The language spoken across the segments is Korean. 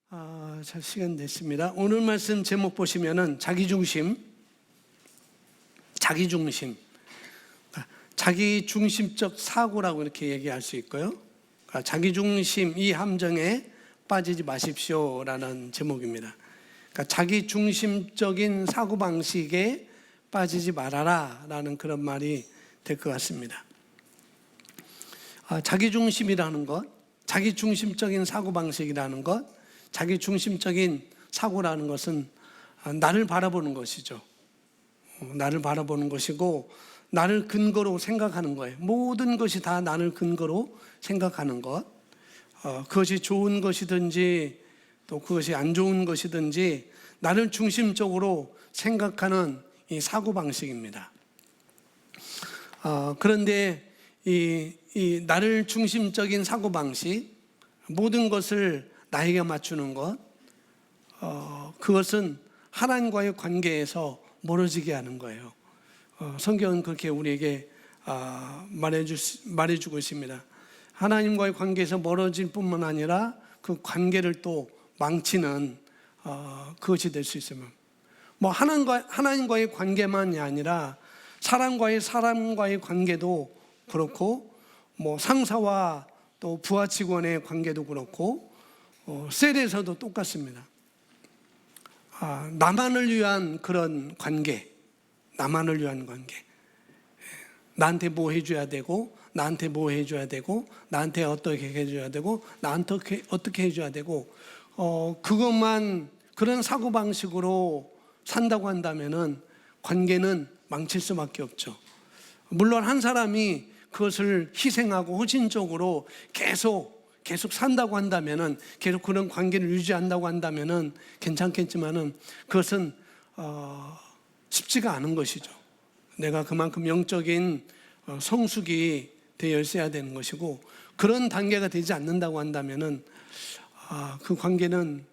잘 시간 됐습니다. 오늘 말씀 제목 보시면은 자기중심적 사고라고 이렇게 얘기할 수 있고요. 자기중심 이 함정에 빠지지 마십시오라는 제목입니다. 자기중심적인 사고방식에 빠지지 말아라라는 그런 말이 될 것 같습니다. 자기중심이라는 것, 자기중심적인 사고방식이라는 것, 자기중심적인 사고라는 것은 나를 바라보는 것이죠. 나를 바라보는 것이고 나를 근거로 생각하는 거예요. 모든 것이 다 나를 근거로 생각하는 것, 그것이 좋은 것이든지 또 그것이 안 좋은 것이든지 나를 중심적으로 생각하는 이 사고방식입니다. 그런데 이 나를 중심적인 사고방식, 모든 것을 나에게 맞추는 것, 그것은 하나님과의 관계에서 멀어지게 하는 거예요. 성경은 그렇게 우리에게 말해주고 있습니다. 하나님과의 관계에서 멀어질 뿐만 아니라 그 관계를 또 망치는 그것이 될 수 있으면, 하나님과의 관계만이 아니라 사람과의 관계도 그렇고, 상사와 또 부하 직원의 관계도 그렇고, 셀에서도 똑같습니다. 나만을 위한 그런 관계, 나만을 위한 관계. 나한테 뭐 해줘야 되고, 나한테 뭐 해줘야 되고, 나한테 어떻게 해줘야 되고, 나한테 어떻게 해줘야 되고, 그것만 그런 사고방식으로 산다고 한다면은 관계는 망칠 수밖에 없죠. 물론 한 사람이 그것을 희생하고 헌신적으로 계속 산다고 한다면은, 계속 그런 관계를 유지한다고 한다면은 괜찮겠지만은 그것은 쉽지가 않은 것이죠. 내가 그만큼 영적인 성숙이 되어 있어야 되는 것이고, 그런 단계가 되지 않는다고 한다면은 그 관계는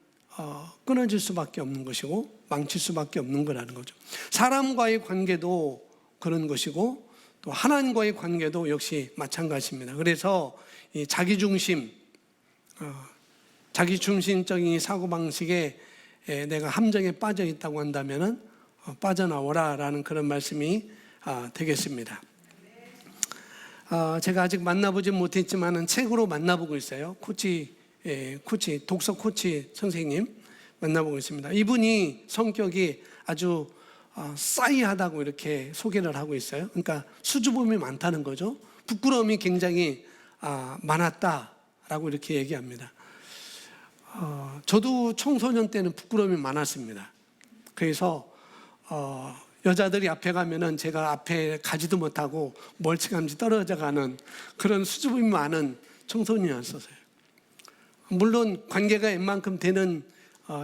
끊어질 수밖에 없는 것이고 망칠 수밖에 없는 거라는 거죠. 사람과의 관계도 그런 것이고 또 하나님과의 관계도 역시 마찬가지입니다. 그래서 이 자기중심적인 사고방식에 내가 함정에 빠져 있다고 한다면은 빠져나오라라는 그런 말씀이 되겠습니다. 제가 아직 만나보지 못했지만은 책으로 만나보고 있어요. 독서 코치 선생님 만나보고 있습니다. 이분이 성격이 아주 싸이하다고 이렇게 소개를 하고 있어요. 그러니까 수줍음이 많다는 거죠. 부끄러움이 굉장히 많았다라고 이렇게 얘기합니다. 저도 청소년 때는 부끄러움이 많았습니다. 그래서 여자들이 앞에 가면은 제가 앞에 가지도 못하고 멀찌감치 떨어져 가는 그런 수줍음이 많은 청소년이었어요. 물론 관계가 웬만큼 되는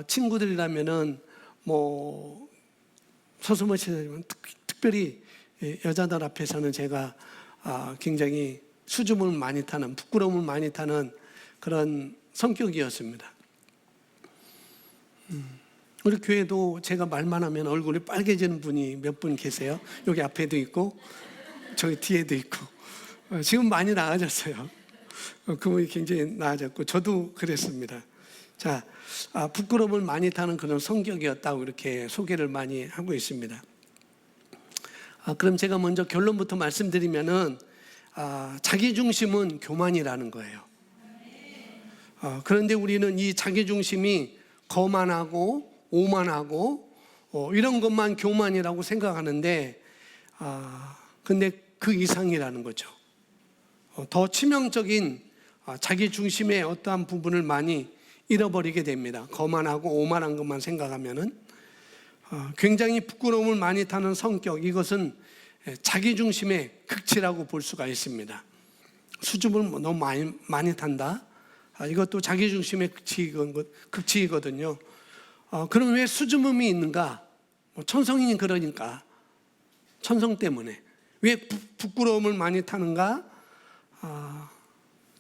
친구들이라면은 서슴없이 특별히 여자들 앞에서는 제가 굉장히 수줍음을 많이 타는, 부끄러움을 많이 타는 그런 성격이었습니다. 우리 교회도 제가 말만 하면 얼굴이 빨개지는 분이 몇 분 계세요. 여기 앞에도 있고 저기 뒤에도 있고. 지금 많이 나아졌어요. 그분이 굉장히 나아졌고 저도 그랬습니다. 자, 부끄러움을 많이 타는 그런 성격이었다고 이렇게 소개를 많이 하고 있습니다. 그럼 제가 먼저 결론부터 말씀드리면은 자기중심은 교만이라는 거예요. 그런데 우리는 이 자기중심이 거만하고 오만하고 이런 것만 교만이라고 생각하는데, 근데 그 이상이라는 거죠. 더 치명적인 자기중심의 어떠한 부분을 많이 잃어버리게 됩니다. 거만하고 오만한 것만 생각하면은 굉장히 부끄러움을 많이 타는 성격, 이것은 자기중심의 극치라고 볼 수가 있습니다. 수줍음을 너무 많이 탄다. 이것도 자기중심의 극치이거든요. 그럼 왜 수줍음이 있는가? 천성이 그러니까, 천성 때문에. 왜 부끄러움을 많이 타는가?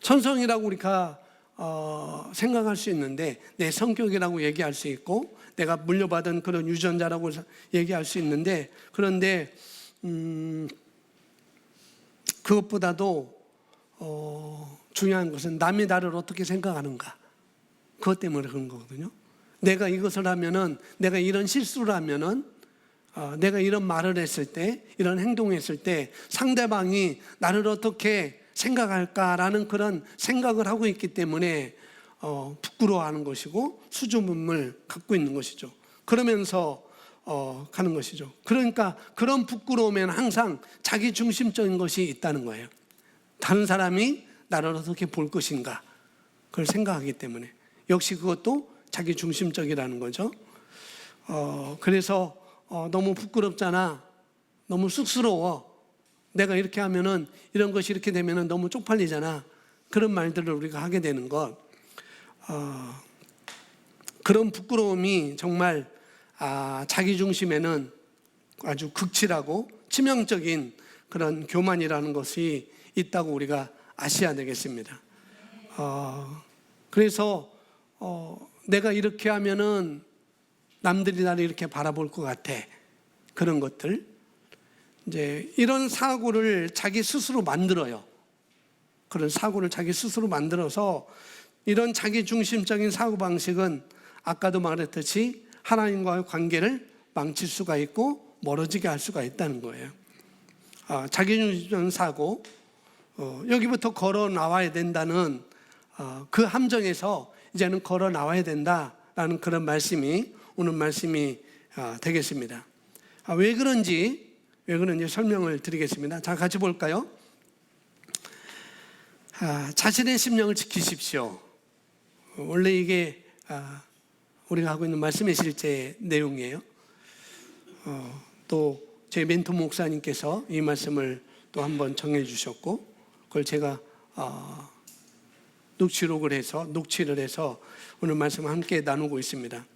천성이라고 우리가 생각할 수 있는데, 내 성격이라고 얘기할 수 있고, 내가 물려받은 그런 유전자라고 얘기할 수 있는데, 그런데 그것보다도 중요한 것은 남이 나를 어떻게 생각하는가, 그것 때문에 그런 거거든요. 내가 이것을 하면은, 내가 이런 실수를 하면은, 내가 이런 말을 했을 때, 이런 행동을 했을 때 상대방이 나를 어떻게 생각할까라는 그런 생각을 하고 있기 때문에 부끄러워하는 것이고 수줍음을 갖고 있는 것이죠. 그러면서 가는 것이죠. 그러니까 그런 부끄러움에는 항상 자기 중심적인 것이 있다는 거예요. 다른 사람이 나를 어떻게 볼 것인가, 그걸 생각하기 때문에. 역시 그것도 자기 중심적이라는 거죠. 그래서 너무 부끄럽잖아, 너무 쑥스러워, 내가 이렇게 하면은, 이런 것이 이렇게 되면은 너무 쪽팔리잖아, 그런 말들을 우리가 하게 되는 것. 그런 부끄러움이 정말 자기 중심에는 아주 극치라고 치명적인 그런 교만이라는 것이 있다고 우리가 아셔야 되겠습니다. 그래서 내가 이렇게 하면은 남들이 나를 이렇게 바라볼 것 같아, 그런 것들, 이제 이런 사고를 자기 스스로 만들어요. 그런 사고를 자기 스스로 만들어서 이런 자기 중심적인 사고방식은 아까도 말했듯이 하나님과의 관계를 망칠 수가 있고 멀어지게 할 수가 있다는 거예요. 자기 중심적인 사고, 여기부터 걸어 나와야 된다는 그 함정에서 이제는 걸어 나와야 된다라는 그런 말씀이, 오늘 말씀이 되겠습니다. 왜 그런지 설명을 드리겠습니다. 자, 같이 볼까요? 자신의 심령을 지키십시오. 원래 이게 우리가 하고 있는 말씀의 실제 내용이에요. 또 제 멘토 목사님께서 이 말씀을 또 한번 정해 주셨고, 그걸 제가 녹취를 해서 오늘 말씀을 함께 나누고 있습니다.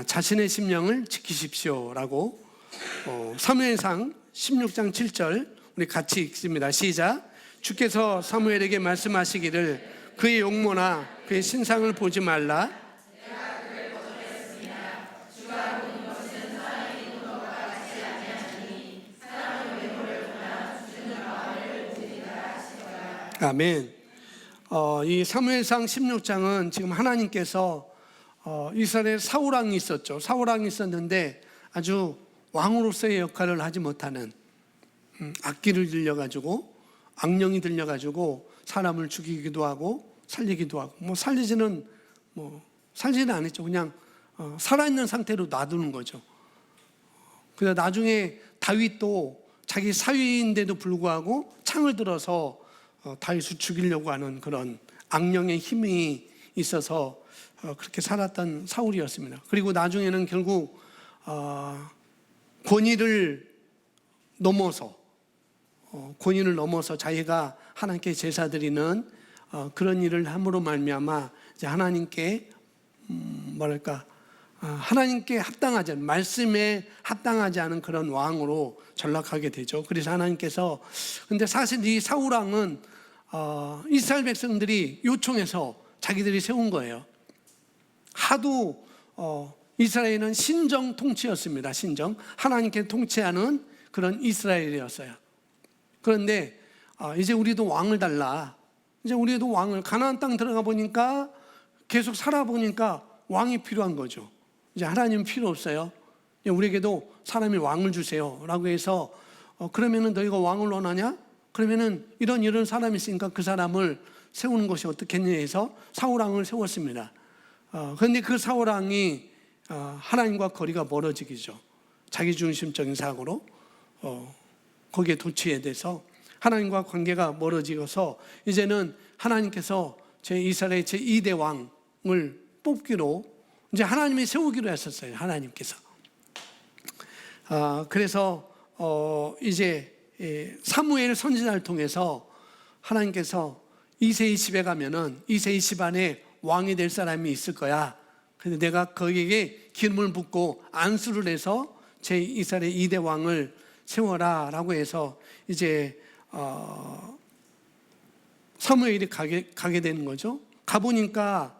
자신의 심령을 지키십시오라고 사무엘상 16장 7절 우리 같이 읽습니다. 시작. 주께서 사무엘에게 말씀하시기를 그의 용모나 그의 신상을 보지 말라. 아멘. 이 사무엘상 16장은 지금 하나님께서 이스라엘에 사울왕이 있었죠. 사울왕이 있었는데 아주 왕으로서의 역할을 하지 못하는, 악기를 들려가지고, 악령이 들려가지고 사람을 죽이기도 하고 살리기도 하고, 살리지는 않았죠. 그냥 살아있는 상태로 놔두는 거죠. 그래서 나중에 다윗도 자기 사위인데도 불구하고 창을 들어서 다윗을 죽이려고 하는 그런 악령의 힘이 있어서 그렇게 살았던 사울이었습니다. 그리고 나중에는 결국 권위를 넘어서 자기가 하나님께 제사 드리는 그런 일을 함으로 말미암아 이제 하나님께 하나님께 합당하지 않은, 말씀에 합당하지 않은 그런 왕으로 전락하게 되죠. 그래서 하나님께서, 근데 사실 이 사울 왕은 이스라엘 백성들이 요청해서 자기들이 세운 거예요. 하도 이스라엘은 신정 통치였습니다. 신정, 하나님께 통치하는 그런 이스라엘이었어요. 그런데 이제 우리도 왕을 달라. 이제 우리도 왕을, 가나안 땅 들어가 보니까, 계속 살아보니까 왕이 필요한 거죠. 이제 하나님 필요 없어요. 우리에게도 사람이 왕을 주세요 라고 해서 그러면은 너희가 왕을 원하냐? 그러면은 이런 사람이 있으니까 그 사람을 세우는 것이 어떻겠냐 해서 사울왕을 세웠습니다. 그런데 그 사울왕이 하나님과 거리가 멀어지기죠. 자기중심적인 사고로 거기에 도취해 돼서 하나님과 관계가 멀어지고서 이제는 하나님께서 이스라엘의 제2대 왕을 뽑기로, 이제 하나님이 세우기로 했었어요. 하나님께서. 그래서 이제 사무엘 선지자를 통해서 하나님께서 이새의 집에 가면은 이새의 집안에 왕이 될 사람이 있을 거야. 그래서 내가 거기에 기름을 붓고 안수를 해서 제 이스라엘의 2대 왕을 세워라 라고 해서 이제 사무엘이 가게 되는 거죠. 가보니까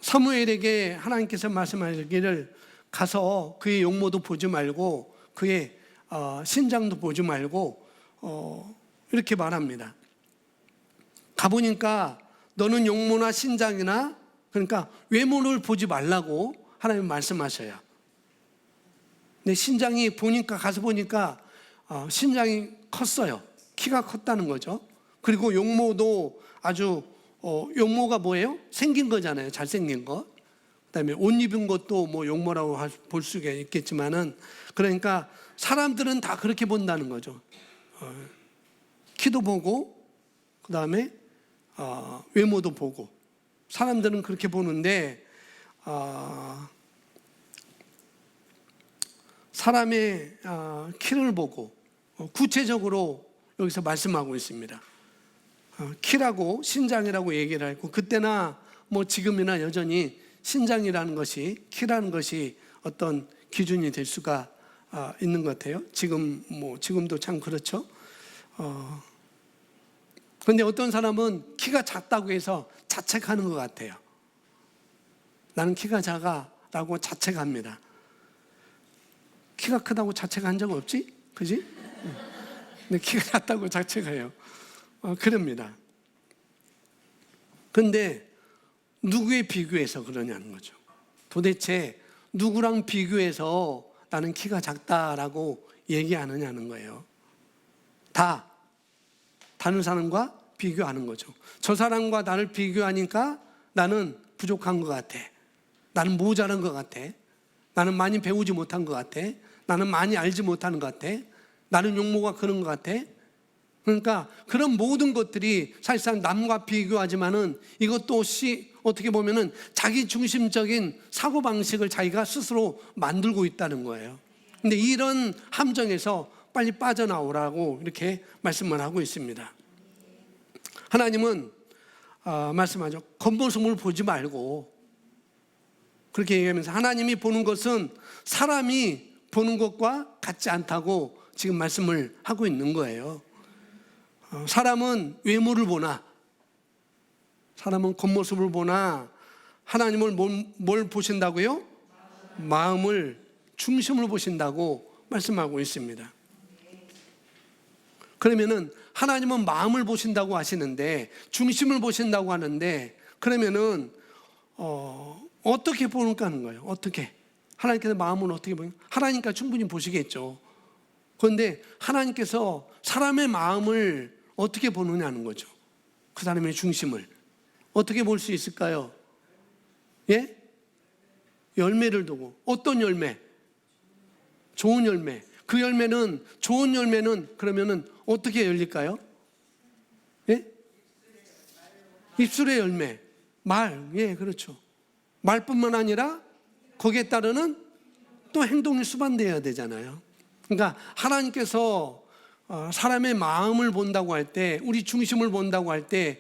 사무엘에게 하나님께서 말씀하시기를 가서 그의 용모도 보지 말고 그의 신장도 보지 말고 이렇게 말합니다. 가보니까 너는 용모나 신장이나, 그러니까 외모를 보지 말라고 하나님 말씀하셔요. 근데 신장이 가서 보니까 신장이 컸어요. 키가 컸다는 거죠. 그리고 용모도 아주 용모가 뭐예요? 생긴 거잖아요. 잘생긴 거. 그다음에 옷 입은 것도 뭐 용모라고 볼 수가 있겠지만은, 그러니까 사람들은 다 그렇게 본다는 거죠. 키도 보고, 그다음에 외모도 보고, 사람들은 그렇게 보는데 사람의 키를 보고 구체적으로 여기서 말씀하고 있습니다. 키라고 신장이라고 얘기를 했고, 그때나 뭐 지금이나 여전히 신장이라는 것이, 키라는 것이 어떤 기준이 될 수가 있는 것 같아요. 지금도 참 그렇죠. 그런데 어떤 사람은 키가 작다고 해서 자책하는 것 같아요. 나는 키가 작아라고 자책합니다. 키가 크다고 자책한 적 없지? 그지? 근데 키가 작다고 자책해요. 그럽니다. 근데 누구에 비교해서 그러냐는 거죠. 도대체 누구랑 비교해서 나는 키가 작다라고 얘기하느냐는 거예요. 다른 사람과 비교하는 거죠. 저 사람과 나를 비교하니까 나는 부족한 것 같아. 나는 모자란 것 같아. 나는 많이 배우지 못한 것 같아. 나는 많이 알지 못하는 것 같아. 나는 용모가 그런 것 같아. 그러니까 그런 모든 것들이 사실상 남과 비교하지만은 이것도 어떻게 보면은 자기 중심적인 사고방식을 자기가 스스로 만들고 있다는 거예요. 근데 이런 함정에서 빨리 빠져나오라고 이렇게 말씀을 하고 있습니다. 하나님은 말씀하죠. 겉모습을 보지 말고, 그렇게 얘기하면서 하나님이 보는 것은 사람이 보는 것과 같지 않다고 지금 말씀을 하고 있는 거예요. 사람은 외모를 보나, 사람은 겉모습을 보나, 하나님을 뭘 보신다고요? 마음을, 중심을 보신다고 말씀하고 있습니다. 그러면은 하나님은 마음을 보신다고 하시는데, 중심을 보신다고 하는데, 그러면은 어떻게 보는가 하는 거예요. 어떻게? 하나님께서 마음을 어떻게 보는? 하나님과 충분히 보시겠죠. 그런데 하나님께서 사람의 마음을 어떻게 보느냐는 거죠. 그 사람의 중심을 어떻게 볼 수 있을까요? 예? 열매를 두고. 어떤 열매? 좋은 열매. 그 열매는, 좋은 열매는 그러면은 어떻게 열릴까요? 예? 입술의 열매. 말. 예, 그렇죠. 말뿐만 아니라 거기에 따르는 또 행동이 수반되어야 되잖아요. 그러니까 하나님께서 사람의 마음을 본다고 할 때, 우리 중심을 본다고 할 때,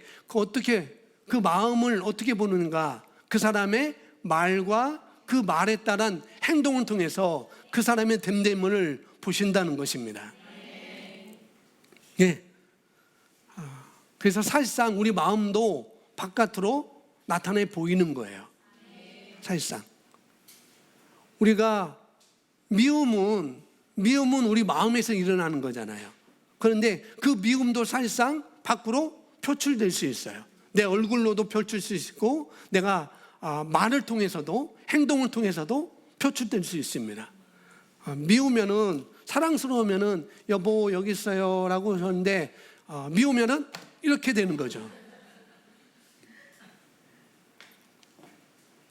그 마음을 어떻게 보는가? 그 사람의 말과 그 말에 따른 행동을 통해서 그 사람의 됨됨을 보신다는 것입니다. 예. 그래서 사실상 우리 마음도 바깥으로 나타내 보이는 거예요. 사실상. 우리가 미움은 우리 마음에서 일어나는 거잖아요. 그런데 그 미움도 사실상 밖으로 표출될 수 있어요. 내 얼굴로도 표출 수 있고, 내가 말을 통해서도, 행동을 통해서도 표출될 수 있습니다. 미우면은, 사랑스러우면은 여보 여기 있어요 라고 하는데, 미우면은 이렇게 되는 거죠.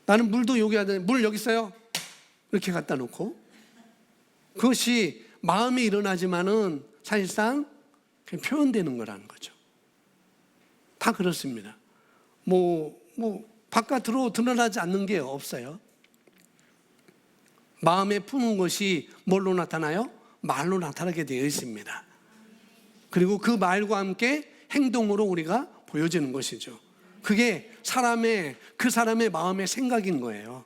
나는 물도 여기 하는데 물 여기 있어요 이렇게 갖다 놓고, 그것이 마음이 일어나지만은 사실상 그냥 표현되는 거라는 거죠. 다 그렇습니다. 바깥으로 드러나지 않는 게 없어요. 마음에 품은 것이 뭘로 나타나요? 말로 나타나게 되어 있습니다. 그리고 그 말과 함께 행동으로 우리가 보여지는 것이죠. 그게 그 사람의 마음의 생각인 거예요.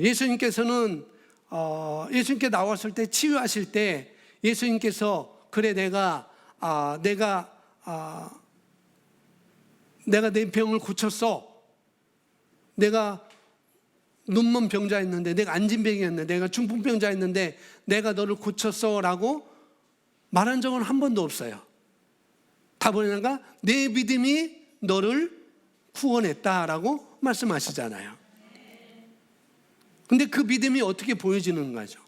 예수님께서는 예수님께 나왔을 때, 치유하실 때 예수님께서 그래 내가 내 병을 고쳤어. 내가 눈먼 병자였는데, 내가 안진병이었는데, 내가 중풍병자였는데 내가 너를 고쳤어 라고 말한 적은 한 번도 없어요. 다 뭐냐가 내 믿음이 너를 구원했다라고 말씀하시잖아요. 근데 그 믿음이 어떻게 보여지는 거죠?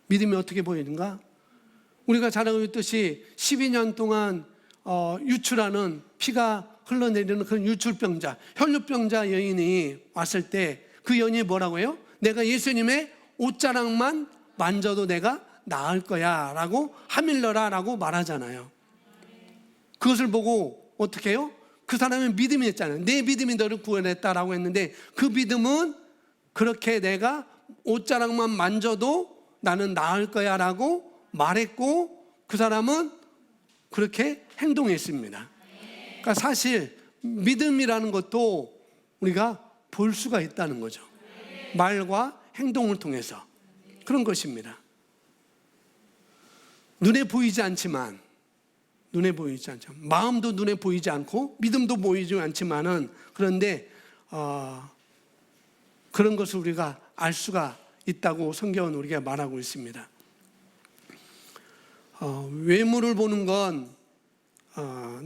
믿음이 어떻게 보이는가? 우리가 잘 알고 있듯이 12년 동안 유출하는 피가 흘러내리는 그런 유출병자, 혈루병자 여인이 왔을 때 그 여인이 뭐라고 해요? 내가 예수님의 옷자락만 만져도 내가 나을 거야 라고 하밀러라 라고 말하잖아요. 그것을 보고 어떻게 해요? 그 사람의 믿음이 있잖아요. 내 믿음이 너를 구원했다라고 했는데 그 믿음은 그렇게 내가 옷자락만 만져도 나는 나을 거야 라고 말했고 그 사람은 그렇게 행동했습니다. 그러니까 사실 믿음이라는 것도 우리가 볼 수가 있다는 거죠. 말과 행동을 통해서 그런 것입니다. 눈에 보이지 않지만 마음도 눈에 보이지 않고 믿음도 보이지 않지만은 그런데 그런 것을 우리가 알 수가 있다고 성경은 우리가 말하고 있습니다. 외모를 보는 건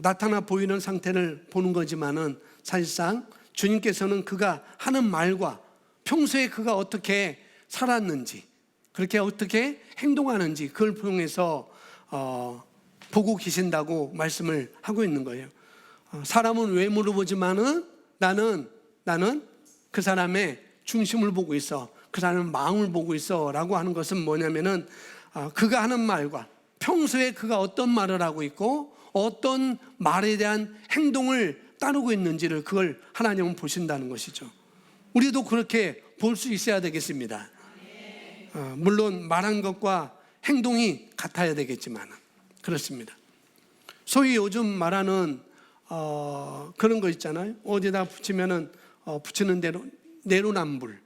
나타나 보이는 상태를 보는 거지만은 사실상 주님께서는 그가 하는 말과 평소에 그가 어떻게 살았는지 그렇게 어떻게 행동하는지 그걸 통해서 보고 계신다고 말씀을 하고 있는 거예요. 사람은 외모를 보지만은 나는 그 사람의 중심을 보고 있어. 그 사람의 마음을 보고 있어 라고 하는 것은 뭐냐면은 그가 하는 말과 평소에 그가 어떤 말을 하고 있고 어떤 말에 대한 행동을 따르고 있는지를 그걸 하나님은 보신다는 것이죠. 우리도 그렇게 볼 수 있어야 되겠습니다. 물론 말한 것과 행동이 같아야 되겠지만 그렇습니다. 소위 요즘 말하는 그런 거 있잖아요. 어디다 붙이면은 붙이는 대로 내로남불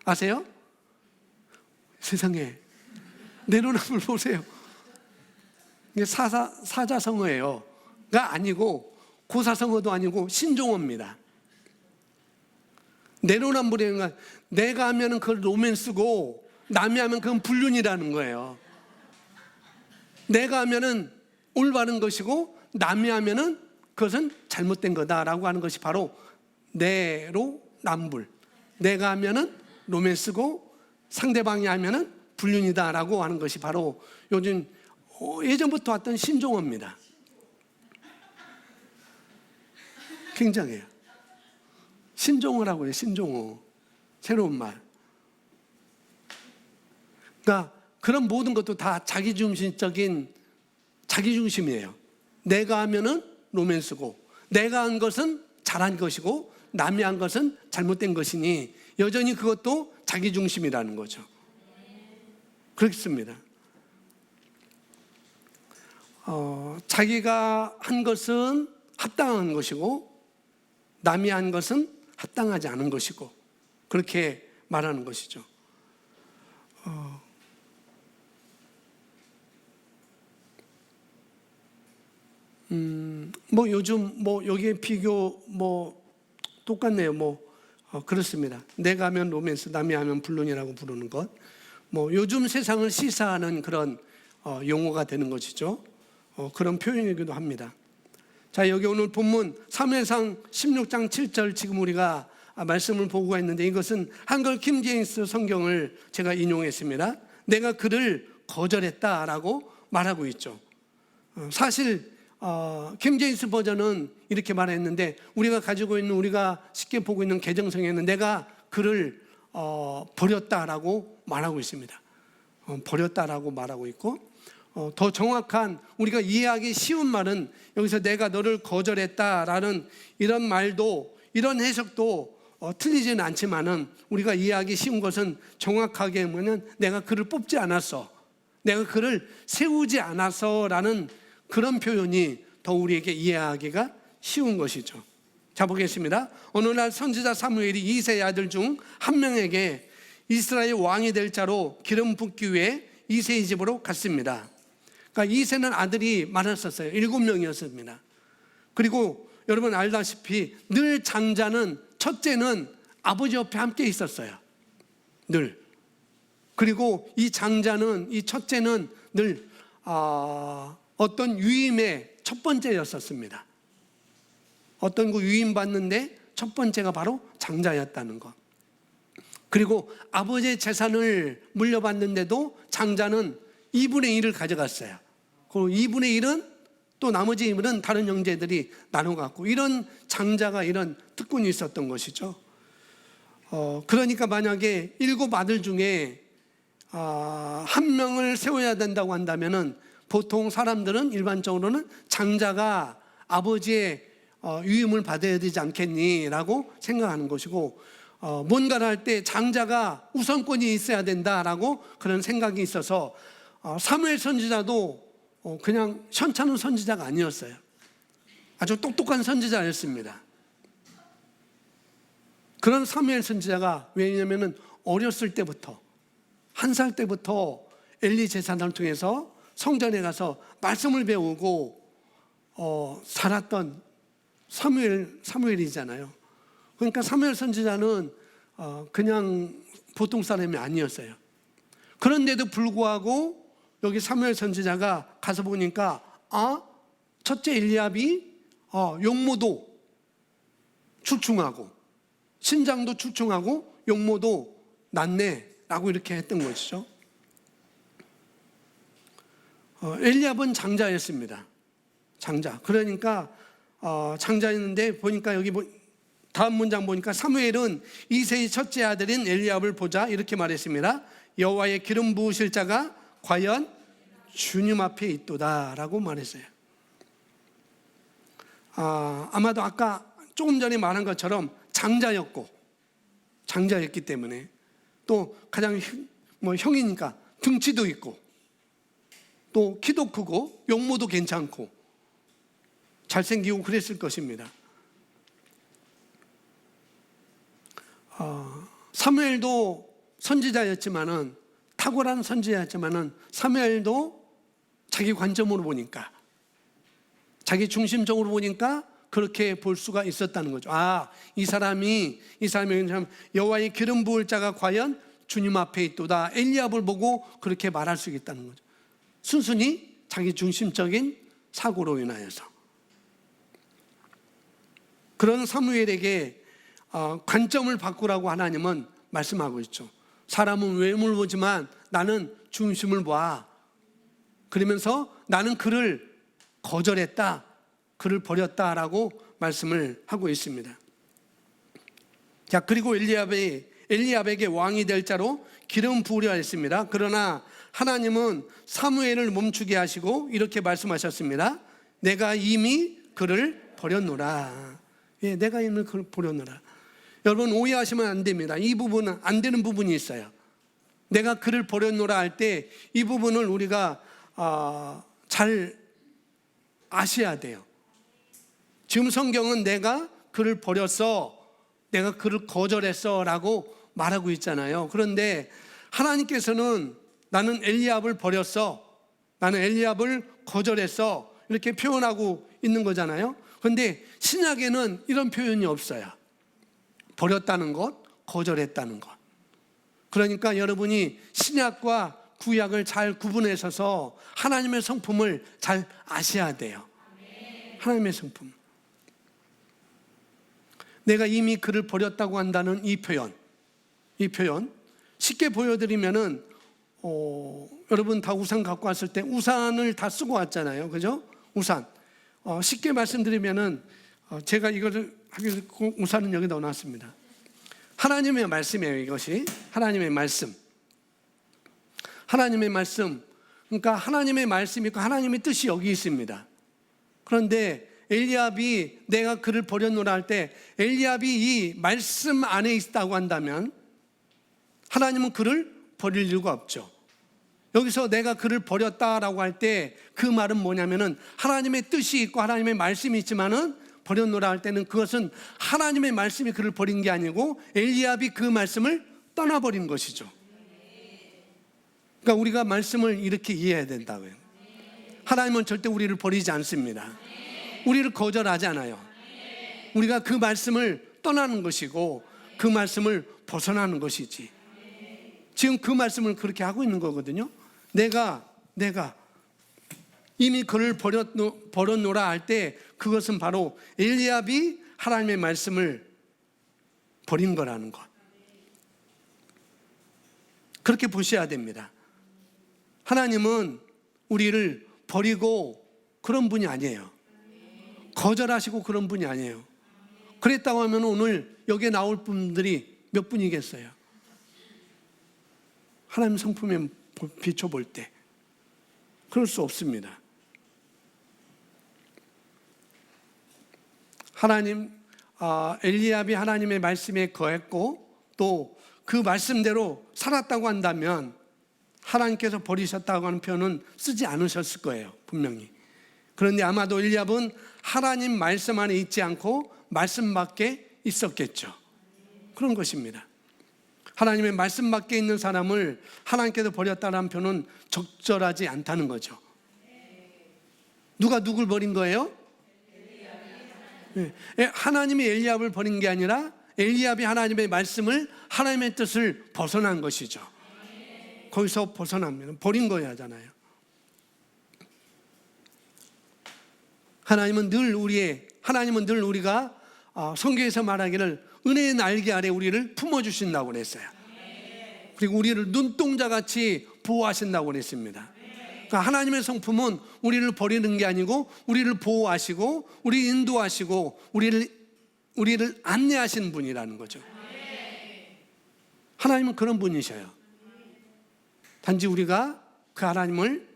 아세요? 세상에 내로남불 보세요. 이게 사자성어예요.가 아니고 고사성어도 아니고 신종어입니다. 내로남불이라는 건 내가 하면은 그걸 로맨스고 남이 하면 그건 불륜이라는 거예요. 내가 하면은 올바른 것이고 남이 하면은 그것은 잘못된 거다라고 하는 것이 바로 내로남불. 내가 하면은 로맨스고 상대방이 하면은 불륜이다라고 하는 것이 바로 요즘 예전부터 왔던 신종어입니다. 굉장해요. 신종어라고 해요. 신종어. 새로운 말. 그러니까 그런 모든 것도 다 자기중심적인 자기중심이에요. 내가 하면은 로맨스고 내가 한 것은 잘한 것이고 남이 한 것은 잘못된 것이니 여전히 그것도 자기중심이라는 거죠. 그렇습니다. 자기가 한 것은 합당한 것이고 남이 한 것은 합당하지 않은 것이고 그렇게 말하는 것이죠. 뭐 요즘 뭐 여기에 비교 뭐 똑같네요. 그렇습니다. 내가 하면 로맨스, 남이 하면 불륜이라고 부르는 것. 요즘 세상을 시사하는 그런 용어가 되는 것이죠. 그런 표현이기도 합니다. 자, 여기 오늘 본문 사무엘상 16장 7절 지금 우리가 말씀을 보고 있는데 이것은 한글 킹제임스 성경을 제가 인용했습니다. 내가 그를 거절했다라고 말하고 있죠. 사실 킹제임스 버전은 이렇게 말했는데 우리가 가지고 있는 우리가 쉽게 보고 있는 개정성에는 내가 그를 버렸다라고 말하고 있습니다. 버렸다라고 말하고 있고 더 정확한 우리가 이해하기 쉬운 말은 여기서 내가 너를 거절했다라는 이런 말도 이런 해석도 틀리지는 않지만은 우리가 이해하기 쉬운 것은 정확하게 뭐냐면 내가 그를 뽑지 않았어, 내가 그를 세우지 않아서라는 그런 표현이 더 우리에게 이해하기가 쉬운 것이죠. 자, 보겠습니다. 어느 날 선지자 사무엘이 이새의 아들 중 한 명에게 이스라엘 왕이 될 자로 기름 붓기 위해 이새의 집으로 갔습니다. 그러니까 이새는 아들이 많았었어요. 7명이었습니다. 그리고 여러분 알다시피 늘 장자는 첫째는 아버지 옆에 함께 있었어요. 늘. 그리고 이 장자는 이 첫째는 늘 어떤 유임의 첫 번째였었습니다. 어떤 거 유인받는데 첫 번째가 바로 장자였다는 것. 그리고 아버지의 재산을 물려받는데도 장자는 2분의 1을 가져갔어요. 그리고 2분의 1은 또 나머지 2분은 다른 형제들이 나눠 갖고, 이런 장자가 이런 특권이 있었던 것이죠. 그러니까 만약에 7 아들 중에 한 명을 세워야 된다고 한다면은 보통 사람들은 일반적으로는 장자가 아버지의 위임을 받아야 되지 않겠니라고 생각하는 것이고, 뭔가를 할 때 장자가 우선권이 있어야 된다라고 그런 생각이 있어서 사무엘 선지자도 그냥 현찮은 선지자가 아니었어요. 아주 똑똑한 선지자였습니다. 그런 사무엘 선지자가, 왜냐하면 어렸을 때부터 1살 때부터 엘리 제사장을 통해서 성전에 가서 말씀을 배우고 살았던 사무엘이잖아요. 그러니까 사무엘 선지자는 그냥 보통 사람이 아니었어요. 그런데도 불구하고 여기 사무엘 선지자가 가서 보니까 첫째 엘리압이 용모도 출중하고 신장도 출중하고 용모도 낮네라고 이렇게 했던 것이죠. 엘리압은 장자였습니다. 장자. 그러니까 장자였는데 보니까 여기 다음 문장 보니까 사무엘은 이새의 첫째 아들인 엘리압을 보자 이렇게 말했습니다. 여호와의 기름 부으실 자가 과연 주님 앞에 있도다라고 말했어요. 아마도 아까 조금 전에 말한 것처럼 장자였기 때문에, 또 가장 형이니까 등치도 있고 또 키도 크고 용모도 괜찮고 잘생기고 그랬을 것입니다. 사무엘도 선지자였지만은, 탁월한 선지자였지만은, 사무엘도 자기 관점으로 보니까, 자기 중심적으로 보니까 그렇게 볼 수가 있었다는 거죠. 이 사람이 여호와의 기름 부을 자가 과연 주님 앞에 있도다, 엘리압을 보고 그렇게 말할 수 있다는 거죠. 순순히 자기 중심적인 사고로 인하여서. 그런 사무엘에게 관점을 바꾸라고 하나님은 말씀하고 있죠. 사람은 외모를 보지만 나는 중심을 봐. 그러면서 나는 그를 거절했다, 그를 버렸다라고 말씀을 하고 있습니다. 자, 그리고 엘리압에게 왕이 될 자로 기름 부으려 했습니다. 그러나 하나님은 사무엘을 멈추게 하시고 이렇게 말씀하셨습니다. 내가 이미 그를 버렸노라. 내가 이미 그를 버렸노라. 여러분, 오해하시면 안 됩니다. 이 부분은 안 되는 부분이 있어요. 내가 그를 버렸노라 할 때 이 부분을 우리가 잘 아셔야 돼요. 지금 성경은 내가 그를 버렸어, 내가 그를 거절했어 라고 말하고 있잖아요. 그런데 하나님께서는 나는 엘리압을 버렸어, 나는 엘리압을 거절했어 이렇게 표현하고 있는 거잖아요. 그런데 신약에는 이런 표현이 없어요. 버렸다는 것, 거절했다는 것. 그러니까 여러분이 신약과 구약을 잘 구분해서 하나님의 성품을 잘 아셔야 돼요. 하나님의 성품. 내가 이미 그를 버렸다고 한다는 이 표현 쉽게 보여드리면은 여러분 다 우산 갖고 왔을 때 우산을 다 쓰고 왔잖아요, 그죠? 우산. 쉽게 말씀드리면은 제가 이거를 우산은 여기 넣어놨습니다. 하나님의 말씀이에요. 이것이 하나님의 말씀. 하나님의 말씀. 그러니까 하나님의 말씀이 있고 하나님의 뜻이 여기 있습니다. 그런데 엘리압이 내가 그를 버렸노라 할 때 엘리압이 이 말씀 안에 있다고 한다면 하나님은 그를 버릴 이유가 없죠. 여기서 내가 그를 버렸다라고 할 때 그 말은 뭐냐면은 하나님의 뜻이 있고 하나님의 말씀이 있지만은 버렸노라 할 때는 그것은 하나님의 말씀이 그를 버린 게 아니고 엘리압이 그 말씀을 떠나버린 것이죠. 그러니까 우리가 말씀을 이렇게 이해해야 된다고요. 하나님은 절대 우리를 버리지 않습니다. 우리를 거절하지 않아요. 우리가 그 말씀을 떠나는 것이고 그 말씀을 벗어나는 것이지. 지금 그 말씀을 그렇게 하고 있는 거거든요. 내가 이미 그를 버렸노라 할 때 그것은 바로 엘리압이 하나님의 말씀을 버린 거라는 것. 그렇게 보셔야 됩니다. 하나님은 우리를 버리고 그런 분이 아니에요. 거절하시고 그런 분이 아니에요. 그랬다고 하면 오늘 여기에 나올 분들이 몇 분이겠어요? 하나님 성품에 비춰볼 때 그럴 수 없습니다. 엘리압이 하나님의 말씀에 거했고 또 그 말씀대로 살았다고 한다면 하나님께서 버리셨다고 하는 표현은 쓰지 않으셨을 거예요, 분명히. 그런데 아마도 엘리압은 하나님 말씀 안에 있지 않고 말씀 밖에 있었겠죠. 그런 것입니다. 하나님의 말씀 밖에 있는 사람을 하나님께서 버렸다는 표현은 적절하지 않다는 거죠. 누가 누굴 버린 거예요? 하나님이 엘리압을 버린 게 아니라 엘리압이 하나님의 말씀을, 하나님의 뜻을 벗어난 것이죠. 거기서 벗어납니다. 버린 거야 하잖아요. 하나님은 늘 우리가 성경에서 말하기를 은혜의 날개 아래 우리를 품어주신다고 그랬어요. 그리고 우리를 눈동자같이 보호하신다고 그랬습니다. 그러니까 하나님의 성품은 우리를 버리는 게 아니고 우리를 보호하시고 우리 인도하시고 우리를 안내하시는 분이라는 거죠. 하나님은 그런 분이셔요. 단지 우리가 그 하나님을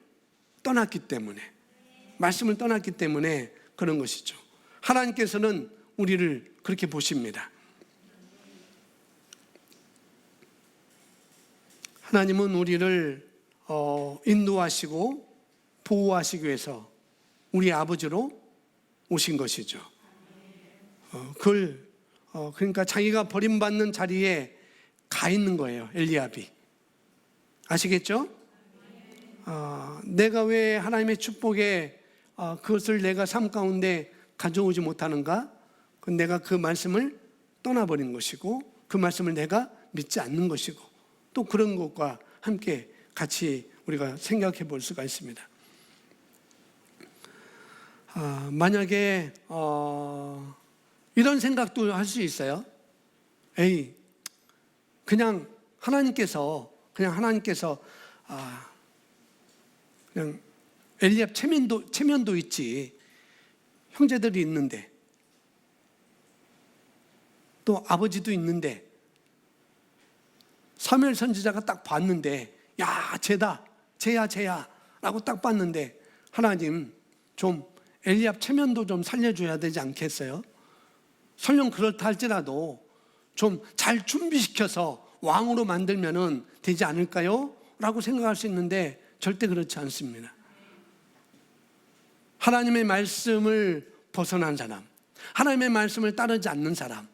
떠났기 때문에, 말씀을 떠났기 때문에 그런 것이죠. 하나님께서는 우리를 그렇게 보십니다. 하나님은 우리를 인도하시고 보호하시기 위해서 우리 아버지로 오신 것이죠. 그러니까 자기가 버림받는 자리에 가 있는 거예요, 엘리압이. 아시겠죠? 내가 왜 하나님의 축복에 그것을 내가 삶 가운데 가져오지 못하는가? 내가 그 말씀을 떠나버린 것이고 그 말씀을 내가 믿지 않는 것이고 또 그런 것과 함께 같이 우리가 생각해 볼 수가 있습니다. 만약에 이런 생각도 할 수 있어요. 그냥 하나님께서 그냥 엘리압 체면도 있지, 형제들이 있는데 또 아버지도 있는데 사무엘 선지자가 딱 봤는데 야 쟤야 라고 딱 봤는데 하나님 좀 엘리압 체면도 좀 살려줘야 되지 않겠어요? 설령 그렇다 할지라도 좀 잘 준비시켜서 왕으로 만들면 되지 않을까요? 라고 생각할 수 있는데 절대 그렇지 않습니다. 하나님의 말씀을 벗어난 사람, 하나님의 말씀을 따르지 않는 사람,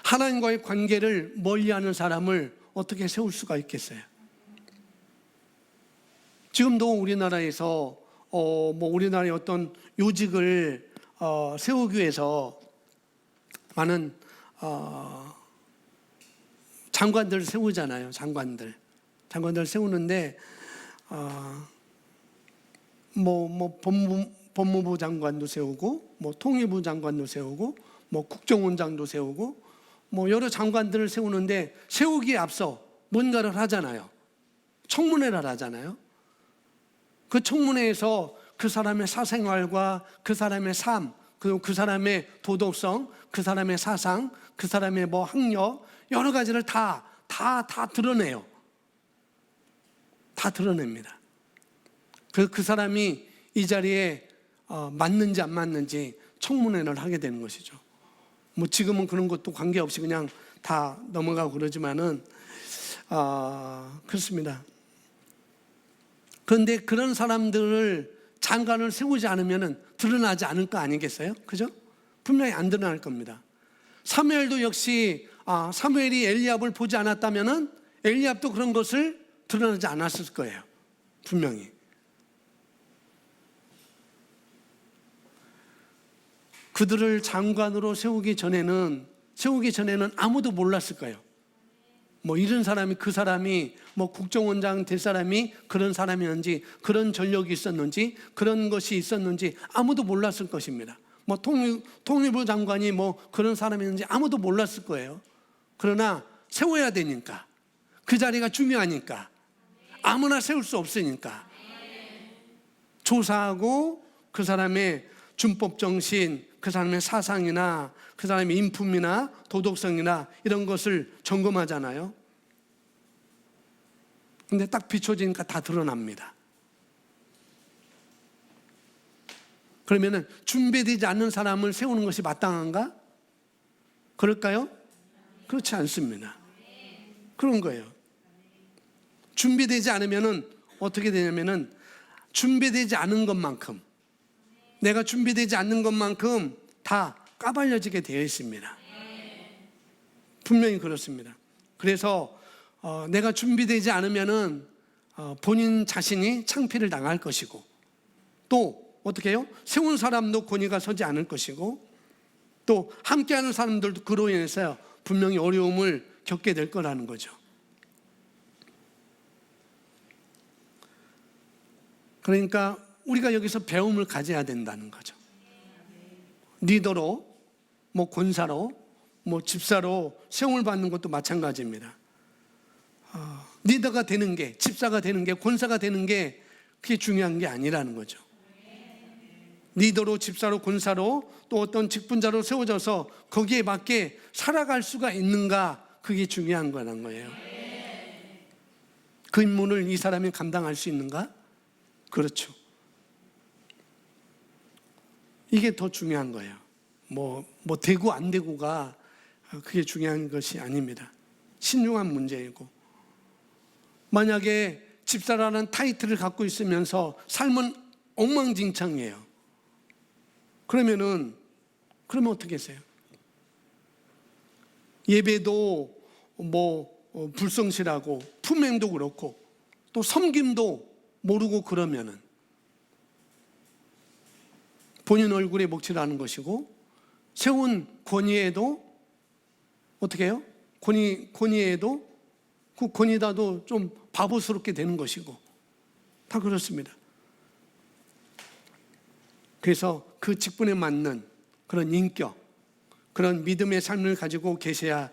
하나님과의 관계를 멀리하는 사람을 어떻게 세울 수가 있겠어요? 지금도 우리나라에서 우리나라의 어떤 요직을 세우기 위해서 많은 장관들 세우잖아요. 장관들 세우는데 법무부 장관도 세우고 통일부 장관도 세우고 국정원장도 세우고 여러 장관들을 세우는데 세우기에 앞서 뭔가를 하잖아요. 청문회를 하잖아요. 그 청문회에서 그 사람의 사생활과 그 사람의 삶, 그리고 그 사람의 도덕성, 그 사람의 사상, 그 사람의 학력, 여러 가지를 다 드러내요. 다 드러냅니다. 그 사람이 이 자리에 맞는지 안 맞는지 청문회를 하게 되는 것이죠. 지금은 그런 것도 관계없이 그냥 다 넘어가고 그러지만은 그렇습니다. 그런데 그런 사람들을 장관을 세우지 않으면 드러나지 않을 거 아니겠어요? 그죠? 분명히 안 드러날 겁니다. 사무엘도 역시 사무엘이 엘리압을 보지 않았다면 엘리압도 그런 것을 드러나지 않았을 거예요. 분명히. 그들을 장관으로 세우기 전에는 아무도 몰랐을 거예요. 뭐 이런 사람이 그 사람이 뭐 국정원장 될 사람이 그런 사람이었는지 그런 전력이 있었는지 그런 것이 있었는지 아무도 몰랐을 것입니다. 뭐 통일부 장관이 뭐 그런 사람이었는지 아무도 몰랐을 거예요. 그러나 세워야 되니까, 그 자리가 중요하니까, 아무나 세울 수 없으니까 조사하고 그 사람의 준법 정신, 그 사람의 사상이나 그 사람의 인품이나 도덕성이나 이런 것을 점검하잖아요. 근데 딱 비춰지니까 다 드러납니다. 그러면은 준비되지 않는 사람을 세우는 것이 마땅한가? 그럴까요? 그렇지 않습니다. 그런 거예요. 준비되지 않으면은 어떻게 되냐면은 준비되지 않은 것만큼, 내가 준비되지 않는 것만큼 다 까발려지게 되어 있습니다. 분명히 그렇습니다. 그래서 내가 준비되지 않으면은 본인 자신이 창피를 당할 것이고, 또 어떻게 해요? 세운 사람도 권위가 서지 않을 것이고, 또 함께하는 사람들도 그로 인해서 분명히 어려움을 겪게 될 거라는 거죠. 그러니까 우리가 여기서 배움을 가져야 된다는 거죠. 리더로, 뭐 권사로, 뭐 집사로 세움을 받는 것도 마찬가지입니다. 리더가 되는 게, 집사가 되는 게, 권사가 되는 게 그게 중요한 게 아니라는 거죠. 리더로, 집사로, 권사로 또 어떤 직분자로 세워져서 거기에 맞게 살아갈 수가 있는가, 그게 중요한 거라는 거예요. 그 임무를 이 사람이 감당할 수 있는가? 그렇죠. 이게 더 중요한 거예요. 뭐 되고 안 되고가 그게 중요한 것이 아닙니다. 신중한 문제이고, 만약에 집사라는 타이틀을 갖고 있으면서 삶은 엉망진창이에요. 그러면 어떻게 하세요? 예배도 불성실하고 품행도 그렇고 또 섬김도 모르고 그러면은 본인 얼굴에 먹칠하는 것이고, 세운 권위에도 어떻게 해요? 권위에도 그 권위다도 좀 바보스럽게 되는 것이고, 다 그렇습니다. 그래서 그 직분에 맞는 그런 인격, 그런 믿음의 삶을 가지고 계셔야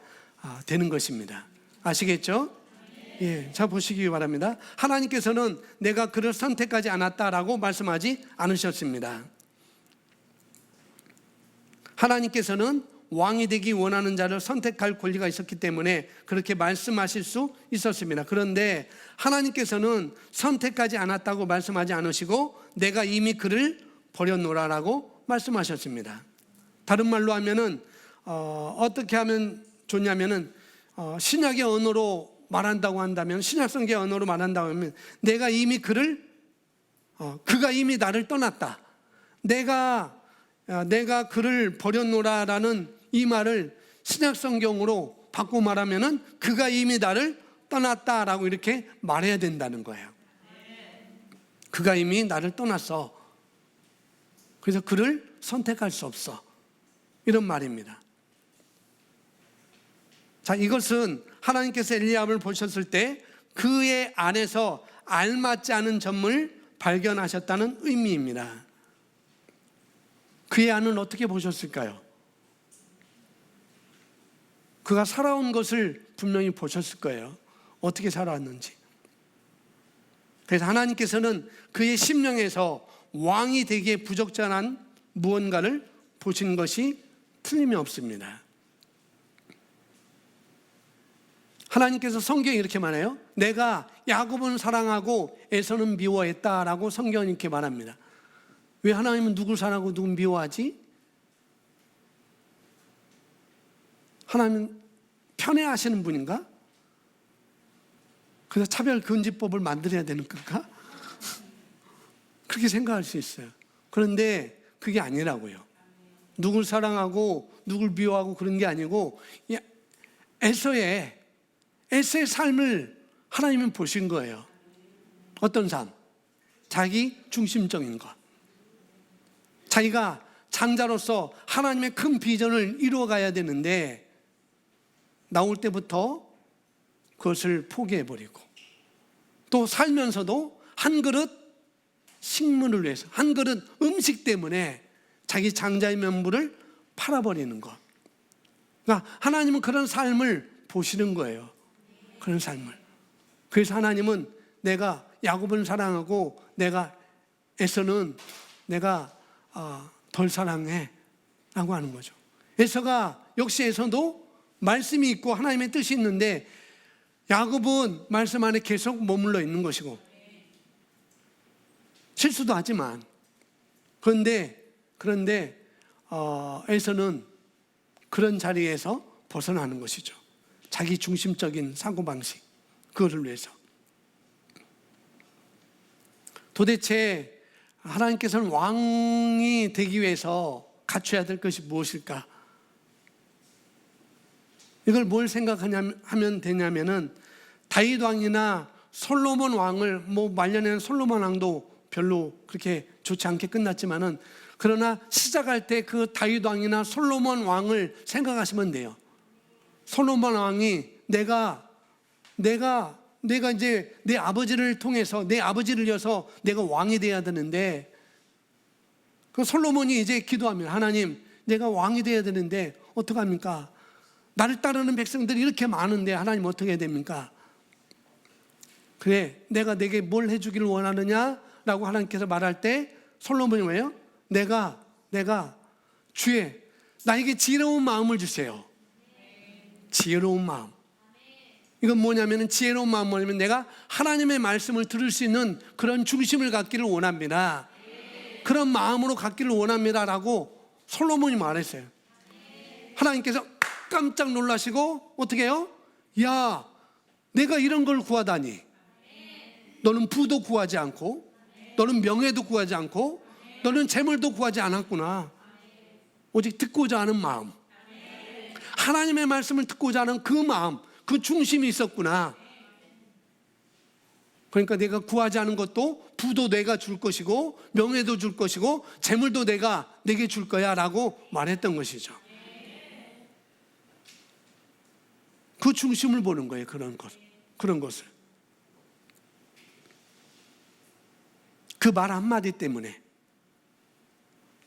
되는 것입니다. 아시겠죠? 예, 자 보시기 바랍니다. 하나님께서는 내가 그를 선택하지 않았다라고 말씀하지 않으셨습니다. 하나님께서는 왕이 되기 원하는 자를 선택할 권리가 있었기 때문에 그렇게 말씀하실 수 있었습니다. 그런데 하나님께서는 선택하지 않았다고 말씀하지 않으시고 내가 이미 그를 버려놓으라라고 말씀하셨습니다. 다른 말로 하면은 어떻게 하면 좋냐면은 신약의 언어로 말한다고 한다면, 신약성경의 언어로 말한다고 하면 내가 이미 그가 이미 나를 떠났다, 내가 그를 버려놓으라라는 이 말을 신약성경으로 바꿔 말하면은 그가 이미 나를 떠났다라고 이렇게 말해야 된다는 거예요. 그가 이미 나를 떠났어. 그래서 그를 선택할 수 없어, 이런 말입니다. 자, 이것은 하나님께서 엘리야를 보셨을 때 그의 안에서 알맞지 않은 점을 발견하셨다는 의미입니다. 그의 안은 어떻게 보셨을까요? 그가 살아온 것을 분명히 보셨을 거예요. 어떻게 살아왔는지. 그래서 하나님께서는 그의 심령에서 왕이 되기에 부적절한 무언가를 보신 것이 틀림이 없습니다. 하나님께서 성경에 이렇게 말해요. 내가 야곱은 사랑하고 에서는 미워했다라고 성경은 이렇게 말합니다. 왜 하나님은 누굴 사랑하고 누굴 미워하지? 하나님은 편애하시는 분인가? 그래서 차별금지법을 만들어야 되는 건가? 그렇게 생각할 수 있어요. 그런데 그게 아니라고요. 누굴 사랑하고 누굴 미워하고 그런 게 아니고 에서의 삶을 하나님은 보신 거예요. 어떤 삶? 자기 중심적인 것. 자기가 장자로서 하나님의 큰 비전을 이루어가야 되는데 나올 때부터 그것을 포기해버리고, 또 살면서도 한 그릇 식물을 위해서, 한 그릇 음식 때문에 자기 장자의 면부를 팔아버리는 것. 그러니까 하나님은 그런 삶을 보시는 거예요. 그런 삶을. 그래서 하나님은 내가 야곱을 사랑하고 내가 에서는 내가 덜 사랑해 라고 하는 거죠. 에서가 역시 에서도 말씀이 있고 하나님의 뜻이 있는데 야곱은 말씀 안에 계속 머물러 있는 것이고, 실수도 하지만 그런데 에서는 그런 자리에서 벗어나는 것이죠. 자기 중심적인 사고방식, 그거를 위해서. 도대체 하나님께서는 왕이 되기 위해서 갖춰야 될 것이 무엇일까? 이걸 뭘 생각하면 되냐면은 다윗 왕이나 솔로몬 왕을, 말년에는 솔로몬 왕도 별로 그렇게 좋지 않게 끝났지만은, 그러나 시작할 때 그 다윗 왕이나 솔로몬 왕을 생각하시면 돼요. 솔로몬 왕이 내가 이제 내 아버지를 통해서, 내 아버지를 이어서 내가 왕이 돼야 되는데, 그 솔로몬이 이제 기도합니다. 하나님, 내가 왕이 돼야 되는데 어떡합니까? 나를 따르는 백성들이 이렇게 많은데 하나님 어떻게 해야 됩니까? 그래, 내가 내게 뭘 해주기를 원하느냐? 라고 하나님께서 말할 때 솔로몬이 왜요? 내가 주의 나에게 지혜로운 마음을 주세요. 지혜로운 마음. 이건 뭐냐면, 지혜로운 마음은 뭐냐면 내가 하나님의 말씀을 들을 수 있는 그런 중심을 갖기를 원합니다. 그런 마음으로 갖기를 원합니다 라고 솔로몬이 말했어요. 하나님께서 깜짝 놀라시고 어떻게 해요? 야, 내가 이런 걸 구하다니. 너는 부도 구하지 않고, 너는 명예도 구하지 않고, 너는 재물도 구하지 않았구나. 오직 듣고자 하는 마음, 하나님의 말씀을 듣고자 하는 그 마음, 그 중심이 있었구나. 그러니까 내가 구하지 않은 것도 부도 내가 줄 것이고, 명예도 줄 것이고, 재물도 내게 줄 거야 라고 말했던 것이죠. 그 중심을 보는 거예요. 그런 것을. 그 말 한마디 때문에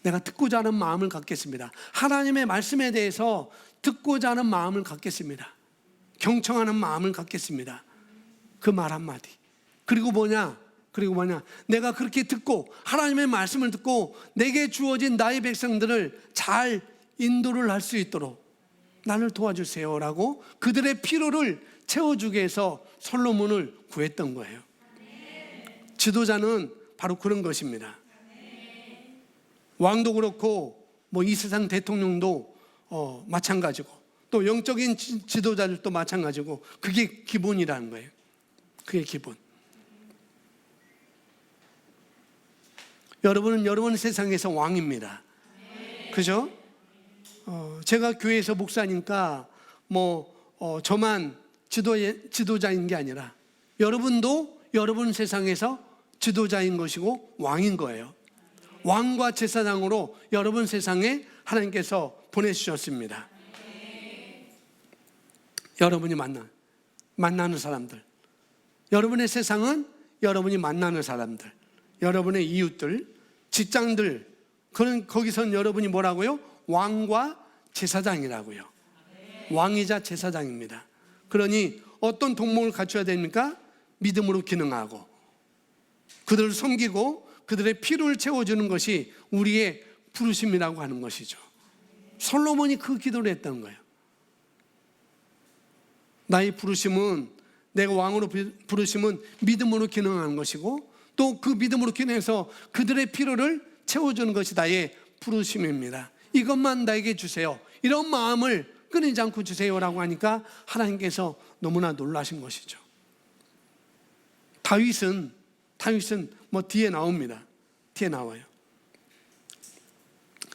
내가 듣고자 하는 마음을 갖겠습니다. 하나님의 말씀에 대해서 듣고자 하는 마음을 갖겠습니다. 경청하는 마음을 갖겠습니다. 그 말 한마디. 그리고 뭐냐? 내가 그렇게 듣고, 하나님의 말씀을 듣고 내게 주어진 나의 백성들을 잘 인도를 할 수 있도록 나를 도와주세요 라고 그들의 필요를 채워주기 위해서 솔로몬을 구했던 거예요. 지도자는 바로 그런 것입니다. 왕도 그렇고 이 세상 대통령도 마찬가지고, 또 영적인 지도자들도 마찬가지고, 그게 기본이라는 거예요. 그게 기본. 여러분은 여러분 세상에서 왕입니다. 그죠? 제가 교회에서 목사니까 저만 지도자인 게 아니라 여러분도 여러분 세상에서 지도자인 것이고 왕인 거예요. 왕과 제사장으로 여러분 세상에 하나님께서 보내주셨습니다. 여러분이 만나는 사람들, 여러분의 세상은 여러분이 만나는 사람들, 여러분의 이웃들, 직장들, 거기선 여러분이 뭐라고요? 왕과 제사장이라고요. 왕이자 제사장입니다. 그러니 어떤 동목을 갖춰야 됩니까? 믿음으로 기능하고, 그들을 섬기고 그들의 필요를 채워주는 것이 우리의 부르심이라고 하는 것이죠. 솔로몬이 그 기도를 했던 거예요. 나의 부르심은, 내가 왕으로 부르심은 믿음으로 기능하는 것이고, 또 그 믿음으로 기능해서 그들의 필요를 채워주는 것이 나의 부르심입니다. 이것만 나에게 주세요. 이런 마음을 끊이지 않고 주세요라고 하니까 하나님께서 너무나 놀라신 것이죠. 다윗은 뒤에 나옵니다. 뒤에 나와요.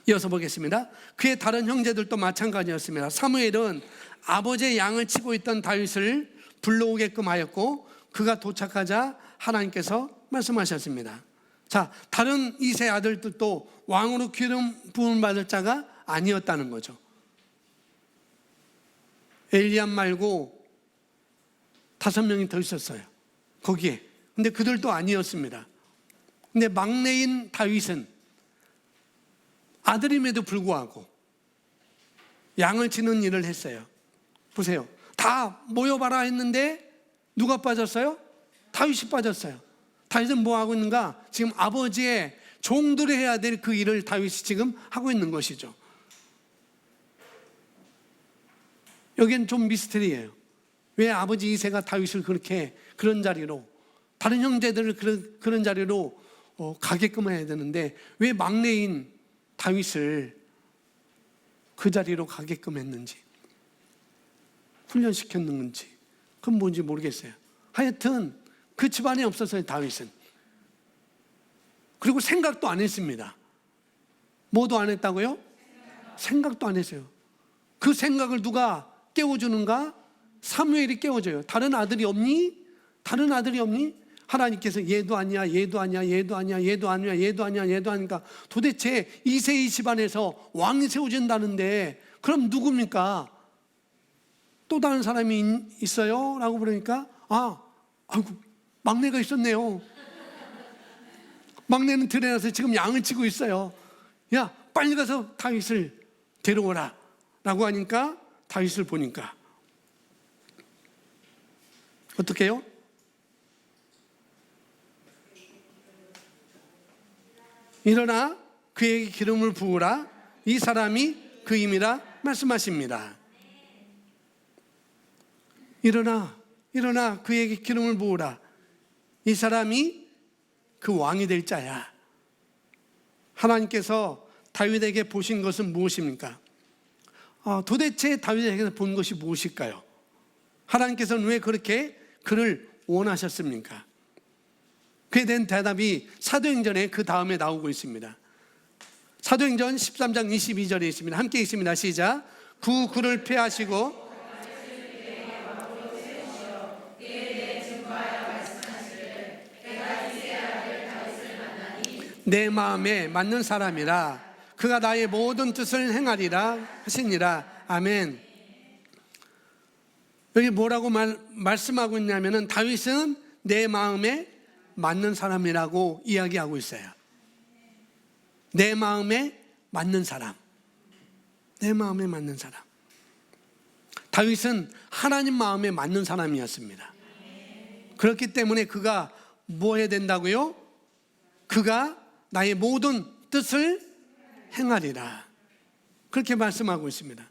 이어서 보겠습니다. 그의 다른 형제들도 마찬가지였습니다. 사무엘은 아버지의 양을 치고 있던 다윗을 불러오게끔 하였고, 그가 도착하자 하나님께서 말씀하셨습니다. 자, 다른 이세 아들들도 왕으로 기름 부음 받을 자가 아니었다는 거죠. 엘리압 말고 5명이 더 있었어요, 거기에. 근데 그들도 아니었습니다. 근데 막내인 다윗은 아들임에도 불구하고 양을 치는 일을 했어요. 보세요. 다 모여봐라 했는데 누가 빠졌어요? 다윗이 빠졌어요. 다윗은 뭐 하고 있는가? 지금 아버지의 종들이 해야 될 그 일을 다윗이 지금 하고 있는 것이죠. 여기는 좀 미스터리예요. 왜 아버지 이새가 다윗을 그렇게 그런 자리로, 다른 형제들을 그런 자리로 가게끔 해야 되는데 왜 막내인 다윗을 그 자리로 가게끔 했는지, 훈련시켰는지, 그건 뭔지 모르겠어요. 하여튼 그 집안에 없었어요, 다윗은. 그리고 생각도 안 했습니다. 뭐도 안 했다고요? 생각도 안 했어요. 그 생각을 누가 깨워주는가? 사무엘이 깨워줘요. 다른 아들이 없니? 다른 아들이 없니? 하나님께서 얘도 아니야, 얘도 아니야, 얘도 아니야, 얘도 아니야, 얘도 아니야, 얘도 아니까 도대체 이새의 집안에서 왕이 세워진다는데 그럼 누굽니까? 또 다른 사람이 있어요? 라고 그러니까 아이고 막내가 있었네요. 막내는 들에 나서 지금 양을 치고 있어요. 야, 빨리 가서 다윗을 데려오라 라고 하니까 다윗을 보니까 어떻게 해요? 일어나 그에게 기름을 부으라. 이 사람이 그임이라 말씀하십니다. 일어나 그에게 기름을 부으라. 이 사람이 그 왕이 될 자야. 하나님께서 다윗에게 보신 것은 무엇입니까? 도대체 다윗에게 본 것이 무엇일까요? 하나님께서는 왜 그렇게 그를 원하셨습니까? 그에 대한 대답이 사도행전에 그 다음에 나오고 있습니다. 사도행전 13장 22절에 있습니다. 함께 읽습니다. 시작. 그를 패하시고 내 마음에 맞는 사람이라 그가 나의 모든 뜻을 행하리라 하시니라. 아멘. 여기 뭐라고 말씀하고 있냐면은 다윗은 내 마음에 맞는 사람이라고 이야기하고 있어요. 내 마음에 맞는 사람. 내 마음에 맞는 사람. 다윗은 하나님 마음에 맞는 사람이었습니다. 그렇기 때문에 그가 뭐 해야 된다고요? 그가 나의 모든 뜻을 행하리라. 그렇게 말씀하고 있습니다.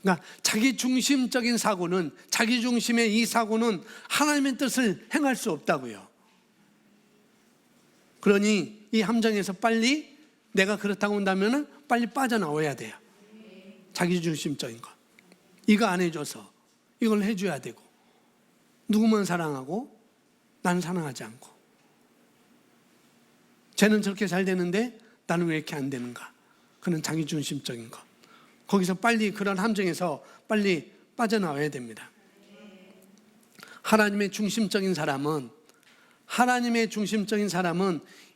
그러니까 자기 중심적인 사고는, 자기 중심의 이 사고는 하나님의 뜻을 행할 수 없다고요. 그러니 이 함정에서 빨리, 내가 그렇다고 한다면 빨리 빠져나와야 돼요. 자기 중심적인 것. 이거 안 해줘서 이걸 해줘야 되고, 누구만 사랑하고 나는 사랑하지 않고, 쟤는 저렇게 잘 되는데 나는 왜 이렇게 안 되는가? 그는 자기 중심적인 것. 거기서 빨리, 그런 함정에서 빨리 빠져나와야 됩니다. 하나님의 중심적인 사람은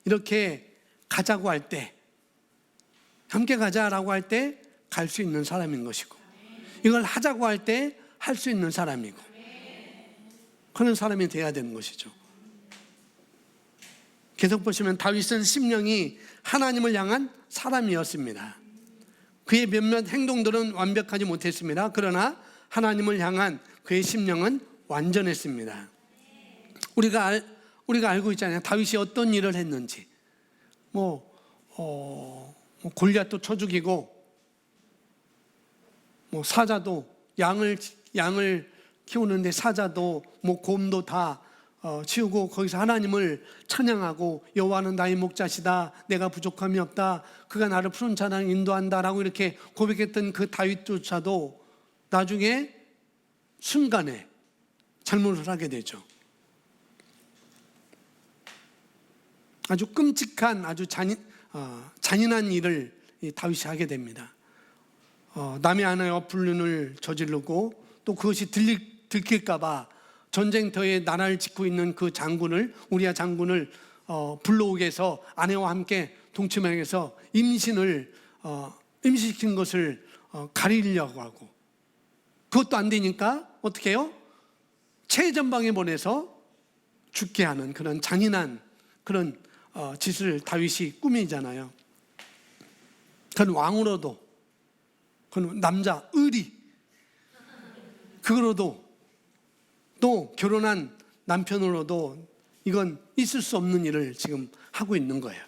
이렇게 가자고 할 때, 함께 가자라고 할 때 갈 수 있는 사람인 것이고, 이걸 하자고 할 때 할 수 있는 사람이고, 그런 사람이 돼야 되는 것이죠. 계속 보시면 다윗은 심령이 하나님을 향한 사람이었습니다. 그의 몇몇 행동들은 완벽하지 못했습니다. 그러나 하나님을 향한 그의 심령은 완전했습니다. 우리가 알고 있잖아요. 다윗이 어떤 일을 했는지. 골리앗도 쳐 죽이고, 사자도 양을 키우는데 사자도 곰도 다 치우고 거기서 하나님을 찬양하고, 여호와는 나의 목자시다, 내가 부족함이 없다, 그가 나를 푸른 산을 인도한다라고 이렇게 고백했던 그 다윗조차도 나중에 순간에 잘못을 하게 되죠. 아주 끔찍한, 아주 잔인한 일을 다윗이 하게 됩니다. 남의 아내와 불륜을 저지르고, 또 그것이 들킬까 봐 전쟁터에 나라를 짓고 있는 그 장군을, 우리아 장군을 불러오게 해서 아내와 함께 동침하여서 임신시킨 것을 가리려고 하고, 그것도 안 되니까 어떻게 해요? 최전방에 보내서 죽게 하는 그런 잔인한 그런 짓을 다윗이 꾸미잖아요. 그건 왕으로도, 그건 남자 의리, 그거로도, 또 결혼한 남편으로도 이건 있을 수 없는 일을 지금 하고 있는 거예요.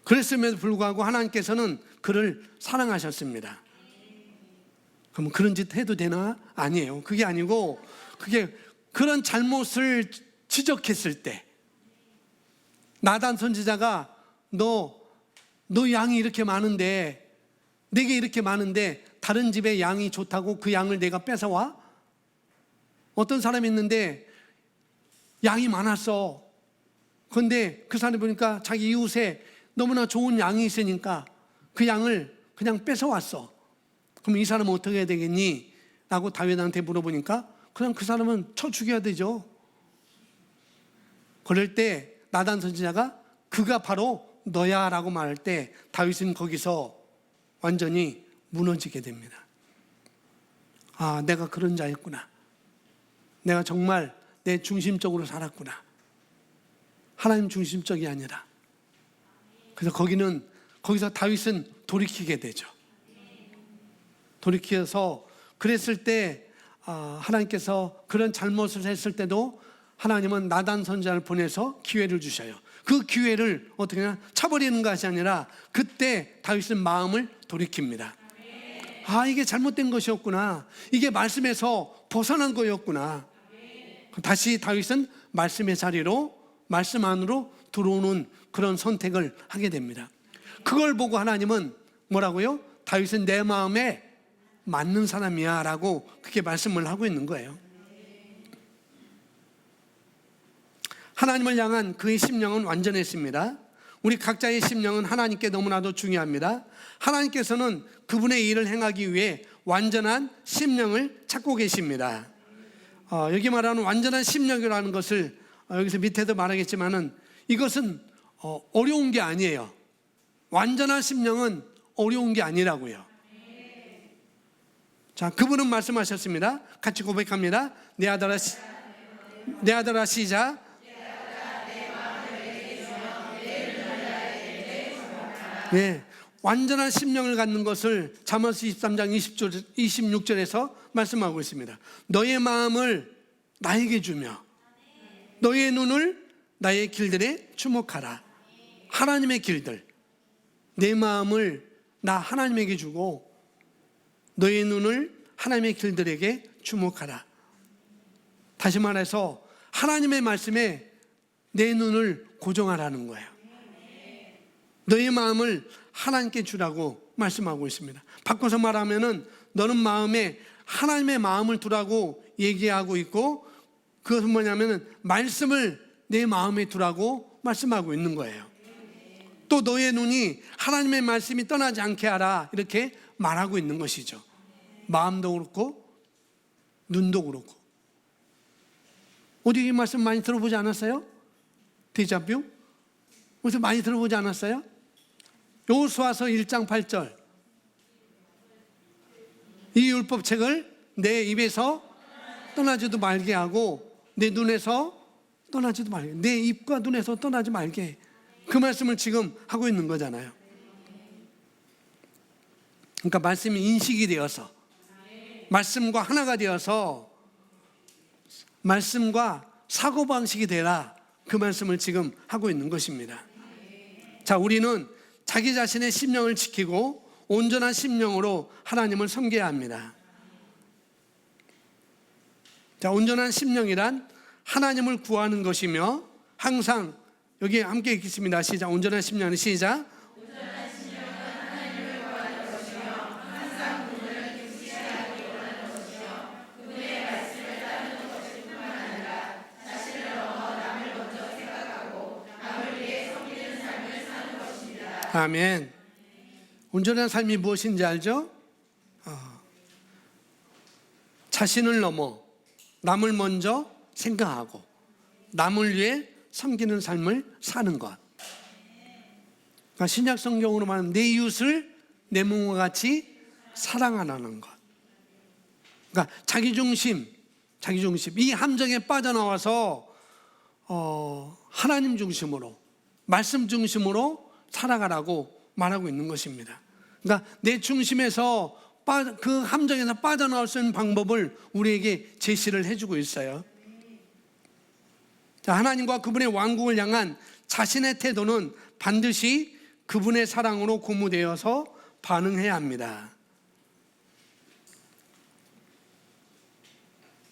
그랬음에도 불구하고 하나님께서는 그를 사랑하셨습니다. 그럼 그런 짓 해도 되나? 아니에요. 그게 아니고, 그게 그런 잘못을 지적했을 때, 나단 선지자가 너 양이 이렇게 많은데, 내게 이렇게 많은데 다른 집에 양이 좋다고 그 양을 내가 뺏어와? 어떤 사람이 있는데 양이 많았어. 그런데 그 사람이 보니까 자기 이웃에 너무나 좋은 양이 있으니까 그 양을 그냥 뺏어왔어. 그럼 이 사람은 어떻게 해야 되겠니? 라고 다윗한테 물어보니까 그냥 그 사람은 쳐 죽여야 되죠. 그럴 때 나단 선지자가 그가 바로 너야 라고 말할 때 다윗은 거기서 완전히 무너지게 됩니다. 아, 내가 그런 자였구나. 내가 정말 내 중심적으로 살았구나. 하나님 중심적이 아니라. 그래서 거기서 다윗은 돌이키게 되죠. 돌이켜서 그랬을 때 하나님께서 그런 잘못을 했을 때도 하나님은 나단 선지자를 보내서 기회를 주셔요. 그 기회를 어떻게 하냐? 차버리는 것이 아니라 그때 다윗은 마음을 돌이킵니다. 아, 이게 잘못된 것이었구나. 이게 말씀에서 벗어난 거였구나. 다시 다윗은 말씀의 자리로, 말씀 안으로 들어오는 그런 선택을 하게 됩니다. 그걸 보고 하나님은 뭐라고요? 다윗은 내 마음에 맞는 사람이야 라고 그렇게 말씀을 하고 있는 거예요. 하나님을 향한 그의 심령은 완전했습니다. 우리 각자의 심령은 하나님께 너무나도 중요합니다. 하나님께서는 그분의 일을 행하기 위해 완전한 심령을 찾고 계십니다. 여기 말하는 완전한 심령이라는 것을 여기서 밑에도 말하겠지만은 이것은 어려운 게 아니에요. 완전한 심령은 어려운 게 아니라고요. 자, 그분은 말씀하셨습니다. 같이 고백합니다. 내 아들아 시작. 네, 완전한 심령을 갖는 것을 잠언서 23장 26절에서 말씀하고 있습니다. 너의 마음을 나에게 주며 너의 눈을 나의 길들에 주목하라. 하나님의 길들, 내 마음을 나 하나님에게 주고 너의 눈을 하나님의 길들에게 주목하라. 다시 말해서 하나님의 말씀에 내 눈을 고정하라는 거예요. 너의 마음을 하나님께 주라고 말씀하고 있습니다. 바꿔서 말하면은 너는 마음에 하나님의 마음을 두라고 얘기하고 있고, 그것은 뭐냐면은 말씀을 내 마음에 두라고 말씀하고 있는 거예요. 또 너의 눈이 하나님의 말씀이 떠나지 않게 하라 이렇게 말하고 있는 것이죠. 마음도 그렇고 눈도 그렇고. 어디 이 말씀 많이 들어보지 않았어요? 데자뷰? 어디서 많이 들어보지 않았어요? 여호수아서 1장 8절. 이 율법책을 내 입에서 떠나지도 말게 하고 내 눈에서 떠나지도 말게, 내 입과 눈에서 떠나지 말게. 그 말씀을 지금 하고 있는 거잖아요. 그러니까 말씀이 인식이 되어서, 말씀과 하나가 되어서 말씀과 사고방식이 되라, 그 말씀을 지금 하고 있는 것입니다. 자, 우리는 자기 자신의 심령을 지키고 온전한 심령으로 하나님을 섬겨야 합니다. 자, 온전한 심령이란 하나님을 구하는 것이며, 항상 여기 함께 읽겠습니다. 시작. 온전한 심령은 시작. 온전한 심령은 하나님을 구하는 것이며 항상 그분을 깊이 원하는 것이며 그분의 말씀을 따르는 것일 뿐만 아니라 자신을 넘어 남을 먼저 생각하고 남을 위해 섬기는 삶을 사는 것입니다. 아멘. 온전한 삶이 무엇인지 알죠? 자신을 넘어 남을 먼저 생각하고 남을 위해 섬기는 삶을 사는 것. 그러니까 신약 성경으로 말하면 내 이웃을 내 몸과 같이 사랑하라는 것. 그러니까 자기중심 이 함정에 빠져나와서 하나님 중심으로, 말씀 중심으로 살아가라고 말하고 있는 것입니다. 그러니까 내 중심에서 그 함정에서 빠져나올 수 있는 방법을 우리에게 제시를 해주고 있어요. 자, 하나님과 그분의 왕국을 향한 자신의 태도는 반드시 그분의 사랑으로 고무되어서 반응해야 합니다.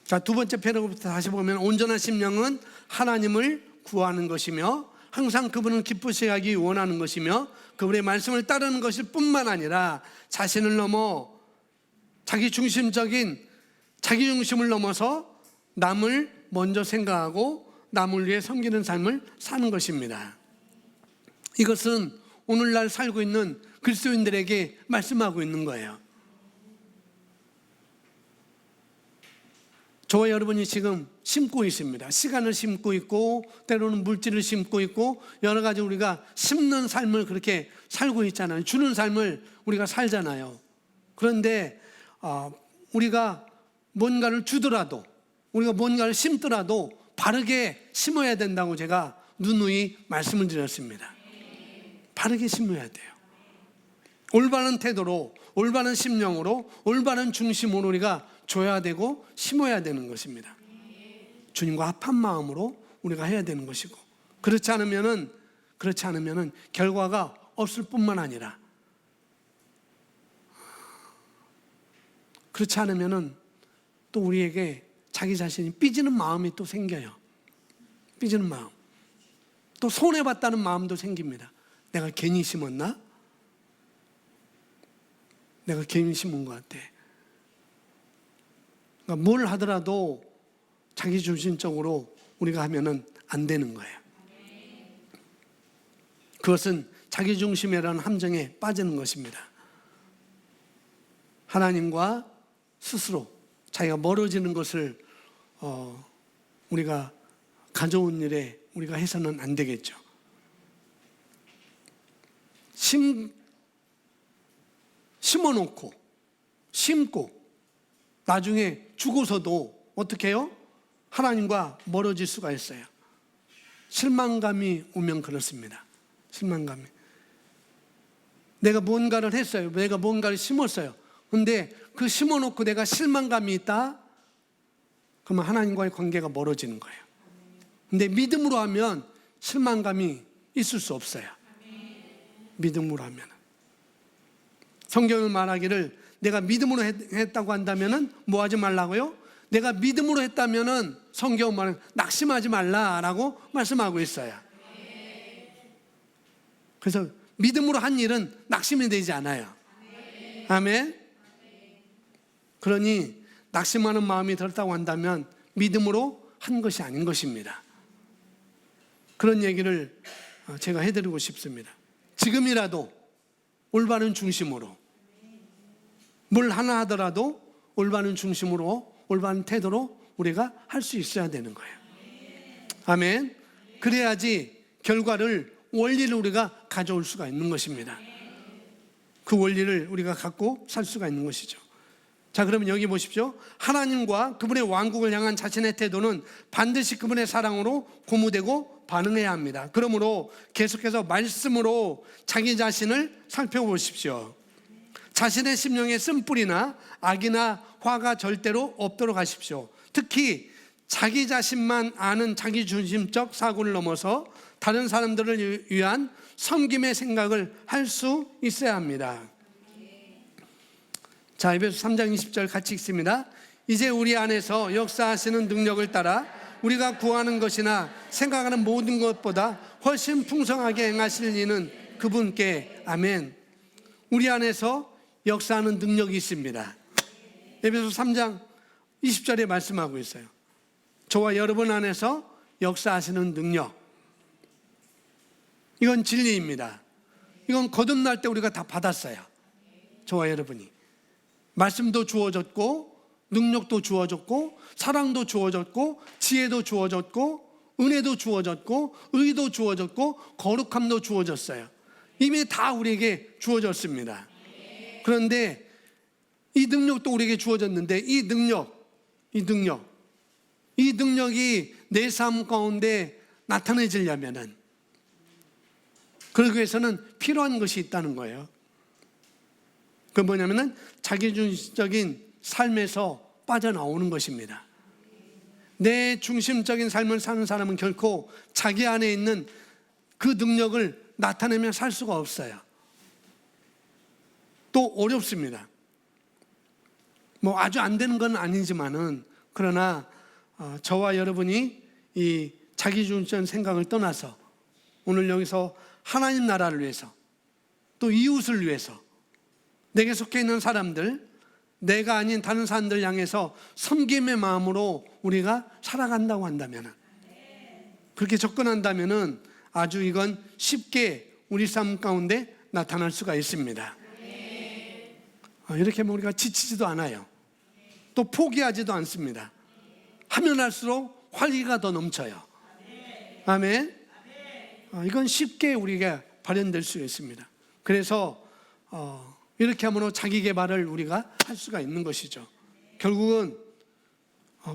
자, 두 번째 패러그래프부터 다시 보면 온전한 심령은 하나님을 구하는 것이며 항상 그분을 기쁘시게 하기 원하는 것이며 그분의 말씀을 따르는 것일 뿐만 아니라 자신을 넘어 자기 중심을 넘어서 남을 먼저 생각하고 남을 위해 섬기는 삶을 사는 것입니다. 이것은 오늘날 살고 있는 그리스도인들에게 말씀하고 있는 거예요. 저와 여러분이 지금 심고 있습니다. 시간을 심고 있고 때로는 물질을 심고 있고 여러 가지 우리가 심는 삶을 그렇게 살고 있잖아요. 주는 삶을 우리가 살잖아요. 그런데 우리가 뭔가를 주더라도, 우리가 뭔가를 심더라도 바르게 심어야 된다고 제가 누누이 말씀을 드렸습니다. 바르게 심어야 돼요. 올바른 태도로, 올바른 심령으로, 올바른 중심으로 우리가 줘야 되고 심어야 되는 것입니다. 주님과 합한 마음으로 우리가 해야 되는 것이고, 그렇지 않으면은 결과가 없을 뿐만 아니라, 그렇지 않으면은 또 우리에게 자기 자신이 삐지는 마음이 또 생겨요. 삐지는 마음. 또 손해봤다는 마음도 생깁니다. 내가 괜히 심었나? 내가 괜히 심은 것 같아. 그러니까 뭘 하더라도 자기 중심적으로 우리가 하면은 안 되는 거예요. 그것은 자기 중심이라는 함정에 빠지는 것입니다. 하나님과 스스로 자기가 멀어지는 것을 우리가 가져온 일에 우리가 해서는 안 되겠죠. 심어놓고 심고 나중에 죽어서도 어떻게 해요? 하나님과 멀어질 수가 있어요. 실망감이 오면 그렇습니다. 실망감이. 내가 뭔가를 했어요. 내가 뭔가를 심었어요. 근데 그 심어놓고 내가 실망감이 있다? 그러면 하나님과의 관계가 멀어지는 거예요. 근데 믿음으로 하면 실망감이 있을 수 없어요. 믿음으로 하면. 성경을 말하기를 내가 믿음으로 했다고 한다면은 뭐 하지 말라고요? 내가 믿음으로 했다면은 성경 말은 낙심하지 말라라고 말씀하고 있어요. 그래서 믿음으로 한 일은 낙심이 되지 않아요. 아멘. 그러니 낙심하는 마음이 들었다고 한다면 믿음으로 한 것이 아닌 것입니다. 그런 얘기를 제가 해드리고 싶습니다. 지금이라도 올바른 중심으로 뭘 하나 하더라도 올바른 중심으로 올바른 태도로 우리가 할 수 있어야 되는 거예요. 아멘. 그래야지 결과를, 원리를 우리가 가져올 수가 있는 것입니다. 그 원리를 우리가 갖고 살 수가 있는 것이죠. 자, 그러면 여기 보십시오. 하나님과 그분의 왕국을 향한 자신의 태도는 반드시 그분의 사랑으로 고무되고 반응해야 합니다. 그러므로 계속해서 말씀으로 자기 자신을 살펴보십시오. 자신의 심령에 쓴뿌리나 악이나 화가 절대로 없도록 하십시오. 특히 자기 자신만 아는 자기중심적 사고를 넘어서 다른 사람들을 위한 섬김의 생각을 할 수 있어야 합니다. 자, 에베소 3장 20절 같이 읽습니다. 이제 우리 안에서 역사하시는 능력을 따라 우리가 구하는 것이나 생각하는 모든 것보다 훨씬 풍성하게 행하실 이는 그분께. 아멘. 우리 안에서 역사하는 능력이 있습니다. 에베소 3장 20절에 말씀하고 있어요. 저와 여러분 안에서 역사하시는 능력. 이건 진리입니다. 이건 거듭날 때 우리가 다 받았어요. 저와 여러분이. 말씀도 주어졌고, 능력도 주어졌고, 사랑도 주어졌고, 지혜도 주어졌고, 은혜도 주어졌고, 의도 주어졌고, 거룩함도 주어졌어요. 이미 다 우리에게 주어졌습니다. 그런데 이 능력도 우리에게 주어졌는데 이 능력이 내 삶 가운데 나타내지려면은, 그러기 위해서는 필요한 것이 있다는 거예요. 그게 뭐냐면은 자기중심적인 삶에서 빠져나오는 것입니다. 내 중심적인 삶을 사는 사람은 결코 자기 안에 있는 그 능력을 나타내며 살 수가 없어요. 또 어렵습니다. 뭐 아주 안 되는 건 아니지만은, 그러나 저와 여러분이 이 자기중심적인 생각을 떠나서 오늘 여기서 하나님 나라를 위해서, 또 이웃을 위해서, 내게 속해 있는 사람들, 내가 아닌 다른 사람들 향해서 섬김의 마음으로 우리가 살아간다고 한다면, 그렇게 접근한다면 아주 이건 쉽게 우리 삶 가운데 나타날 수가 있습니다. 이렇게 하면 우리가 지치지도 않아요. 또 포기하지도 않습니다. 하면 할수록 활기가 더 넘쳐요. 아멘. 이건 쉽게 우리가 발현될 수 있습니다. 그래서 이렇게 함으로 자기 개발을 우리가 할 수가 있는 것이죠. 결국은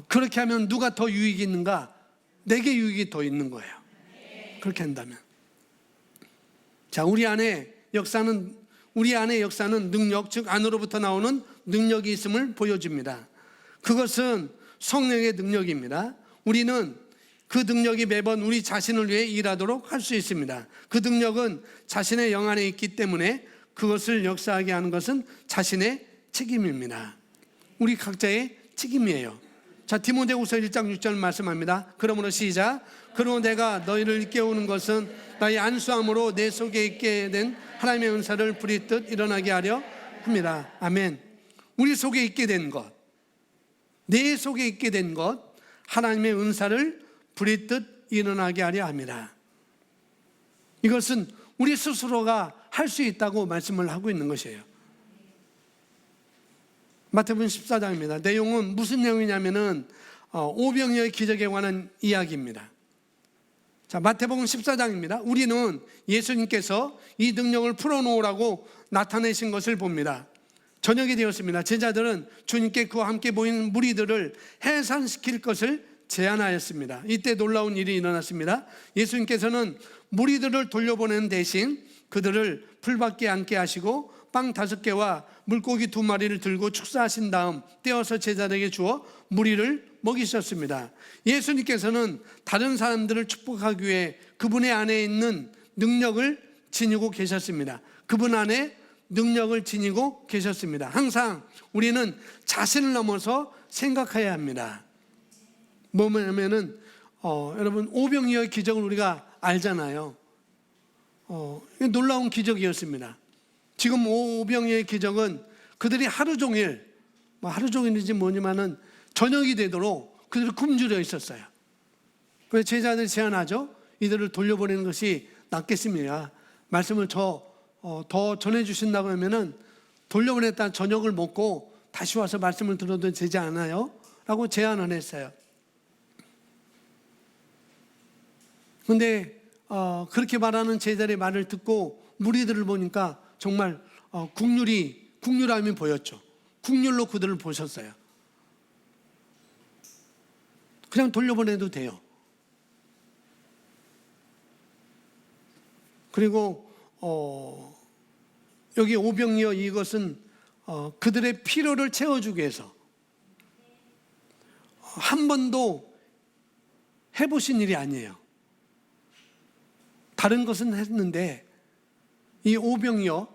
그렇게 하면 누가 더 유익이 있는가? 내게 유익이 더 있는 거예요. 그렇게 한다면. 자, 우리 안에 역사는 능력, 즉 안으로부터 나오는 능력이 있음을 보여줍니다. 그것은 성령의 능력입니다. 우리는 그 능력이 매번 우리 자신을 위해 일하도록 할 수 있습니다. 그 능력은 자신의 영 안에 있기 때문에 그것을 역사하게 하는 것은 자신의 책임입니다. 우리 각자의 책임이에요. 자, 디모데후서 1장 6절 말씀합니다. 그러므로 시작. 그러므로 내가 너희를 깨우는 것은 나의 안수함으로 내 속에 있게 된 하나님의 은사를 부리듯 일어나게 하려 합니다. 아멘. 우리 속에 있게 된 것, 내 속에 있게 된 것, 하나님의 은사를 부리듯 일어나게 하려 합니다. 이것은 우리 스스로가 할 수 있다고 말씀을 하고 있는 것이에요. 마태복음 14장입니다. 내용은 무슨 내용이냐면은 오병이어의 기적에 관한 이야기입니다. 자, 마태복음 14장입니다. 우리는 예수님께서 이 능력을 풀어놓으라고 나타내신 것을 봅니다. 저녁이 되었습니다. 제자들은 주님께 그와 함께 모인 무리들을 해산시킬 것을 제안하였습니다. 이때 놀라운 일이 일어났습니다. 예수님께서는 무리들을 돌려보내는 대신 그들을 풀밖에 앉게 하시고 빵 5개와 물고기 2마리를 들고 축사하신 다음 떼어서 제자들에게 주어 무리를 먹이셨습니다. 예수님께서는 다른 사람들을 축복하기 위해 그분의 안에 있는 능력을 지니고 계셨습니다. 그분 안에 능력을 지니고 계셨습니다. 항상 우리는 자신을 넘어서 생각해야 합니다. 뭐냐면은 여러분, 오병이어의 기적을 우리가 알잖아요. 놀라운 기적이었습니다. 지금 오병이어의 기적은 그들이 하루 종일인지 뭐냐면은 저녁이 되도록 그들이 굶주려 있었어요. 그래서 제자들이 제안하죠. 이들을 돌려보내는 것이 낫겠습니다. 말씀을 더 전해주신다고 하면은 돌려보냈다 저녁을 먹고 다시 와서 말씀을 들어도 되지 않아요? 라고 제안을 했어요. 그런데 그렇게 말하는 제자들의 말을 듣고 무리들을 보니까 정말 국률함이 보였죠. 국률로 그들을 보셨어요. 그냥 돌려보내도 돼요. 그리고 여기 오병이어 이것은 그들의 필요를 채워주기 위해서 한 번도 해보신 일이 아니에요. 다른 것은 했는데 이 오병이어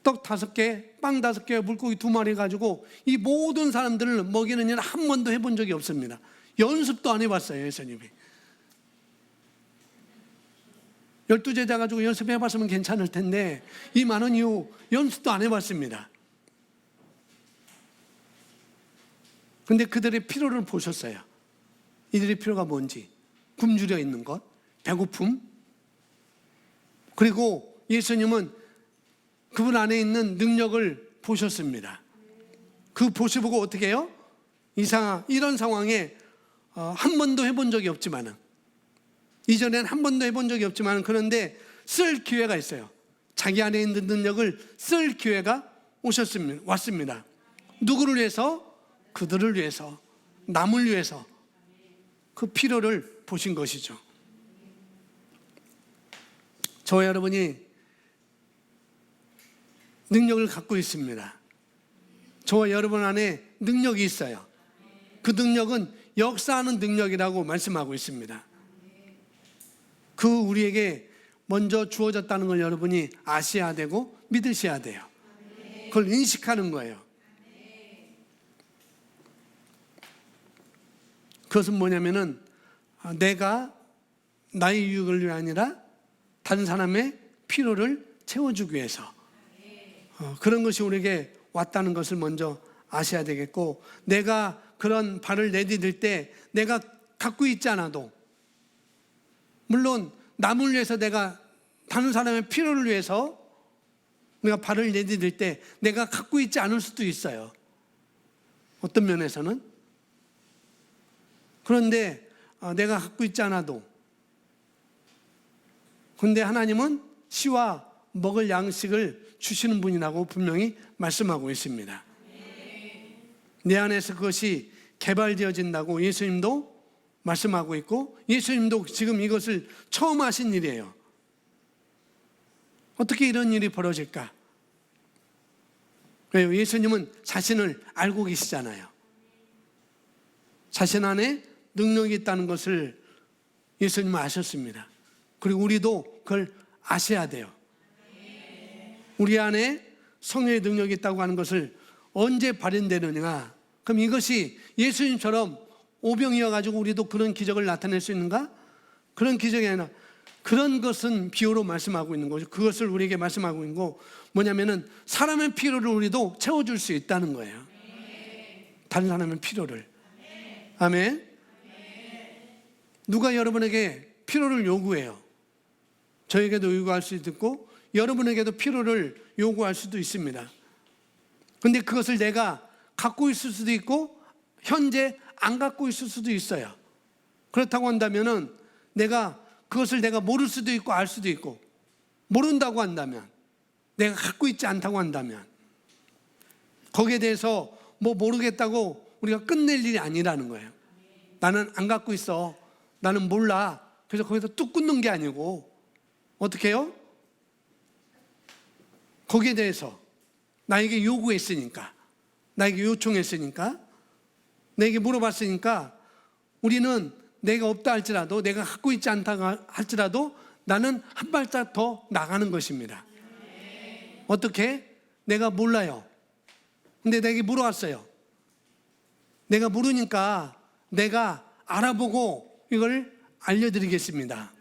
떡 5개, 빵 5개, 물고기 2마리 가지고 이 모든 사람들을 먹이는 일은 한 번도 해본 적이 없습니다. 연습도 안 해봤어요, 예수님이. 12제자 가지고 연습해봤으면 괜찮을 텐데 이 많은 이유 연습도 안 해봤습니다. 근데 그들의 필요를 보셨어요. 이들의 필요가 뭔지, 굶주려 있는 것, 배고픔. 그리고 예수님은 그분 안에 있는 능력을 보셨습니다. 그 보시고 어떻게 해요? 이런 상황에 한 번도 해본 적이 없지만은, 이전엔 한 번도 해본 적이 없지만, 그런데 쓸 기회가 있어요. 자기 안에 있는 능력을 쓸 기회가 왔습니다. 누구를 위해서? 그들을 위해서, 남을 위해서 그 필요를 보신 것이죠. 저와 여러분이 능력을 갖고 있습니다. 저와 여러분 안에 능력이 있어요. 그 능력은 역사하는 능력이라고 말씀하고 있습니다. 그 우리에게 먼저 주어졌다는 걸 여러분이 아셔야 되고 믿으셔야 돼요. 그걸 인식하는 거예요. 그것은 뭐냐면은 내가 나의 유익을 위해 아니라 다른 사람의 필요를 채워주기 위해서 그런 것이 우리에게 왔다는 것을 먼저 아셔야 되겠고, 내가 그런 발을 내디딜 때 내가 갖고 있지 않아도, 물론 남을 위해서 내가 다른 사람의 필요를 위해서 내가 발을 내디딜 때 내가 갖고 있지 않을 수도 있어요. 어떤 면에서는. 그런데 내가 갖고 있지 않아도, 그런데 하나님은 씨와 먹을 양식을 주시는 분이라고 분명히 말씀하고 있습니다. 내 안에서 그것이 개발되어진다고 예수님도 말씀하고 있고, 예수님도 지금 이것을 처음 하신 일이에요. 어떻게 이런 일이 벌어질까? 왜요? 예수님은 자신을 알고 계시잖아요. 자신 안에 능력이 있다는 것을 예수님은 아셨습니다. 그리고 우리도 그걸 아셔야 돼요. 우리 안에 성령의 능력이 있다고 하는 것을 언제 발현되느냐? 그럼 이것이 예수님처럼 오병이어가지고 우리도 그런 기적을 나타낼 수 있는가? 그런 기적이 아니라, 그런 것은 비유로 말씀하고 있는 거죠. 그것을 우리에게 말씀하고 있는 거 뭐냐면은 사람의 필요를 우리도 채워줄 수 있다는 거예요. 다른 사람의 필요를. 아멘. 누가 여러분에게 필요를 요구해요? 저에게도 요구할 수도 있고 여러분에게도 필요를 요구할 수도 있습니다. 그런데 그것을 내가 갖고 있을 수도 있고 현재 안 갖고 있을 수도 있어요. 그렇다고 한다면은 그것을 내가 모를 수도 있고 알 수도 있고, 모른다고 한다면, 내가 갖고 있지 않다고 한다면 거기에 대해서 뭐 모르겠다고 우리가 끝낼 일이 아니라는 거예요. 나는 안 갖고 있어, 나는 몰라, 그래서 거기서 뚝 끊는 게 아니고 어떻게 해요? 거기에 대해서 나에게 요구했으니까, 나에게 요청했으니까, 내게 물어봤으니까 우리는 내가 없다 할지라도, 내가 갖고 있지 않다 할지라도 나는 한 발짝 더 나가는 것입니다. 어떻게? 내가 몰라요. 근데 내게 물어왔어요. 내가 모르니까 내가 알아보고 이걸 알려드리겠습니다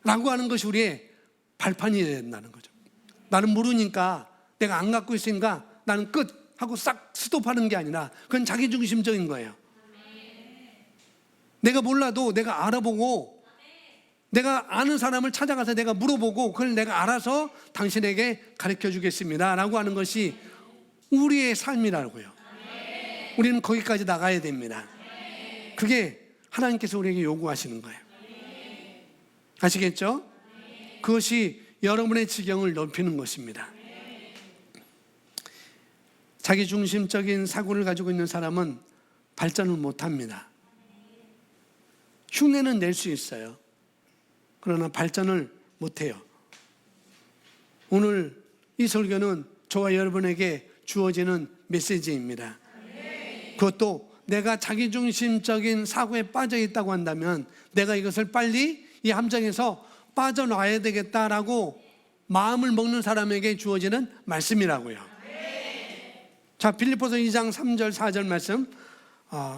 라고 하는 것이 우리의 발판이 된다는 거죠. 나는 모르니까, 내가 안 갖고 있으니까 나는 끝 하고 싹 스톱하는 게 아니라 그건 자기중심적인 거예요. 내가 몰라도 내가 알아보고, 내가 아는 사람을 찾아가서 내가 물어보고 그걸 내가 알아서 당신에게 가르쳐 주겠습니다 라고 하는 것이 우리의 삶이라고요. 우리는 거기까지 나가야 됩니다. 그게 하나님께서 우리에게 요구하시는 거예요. 아시겠죠? 그것이 여러분의 지경을 넓히는 것입니다. 자기중심적인 사고를 가지고 있는 사람은 발전을 못합니다. 흉내는 낼 수 있어요. 그러나 발전을 못해요. 오늘 이 설교는 저와 여러분에게 주어지는 메시지입니다. 그것도 내가 자기중심적인 사고에 빠져 있다고 한다면 내가 이것을 빨리 이 함정에서 빠져나와야 되겠다라고 마음을 먹는 사람에게 주어지는 말씀이라고요. 자, 빌립보서 2장 3절 4절 말씀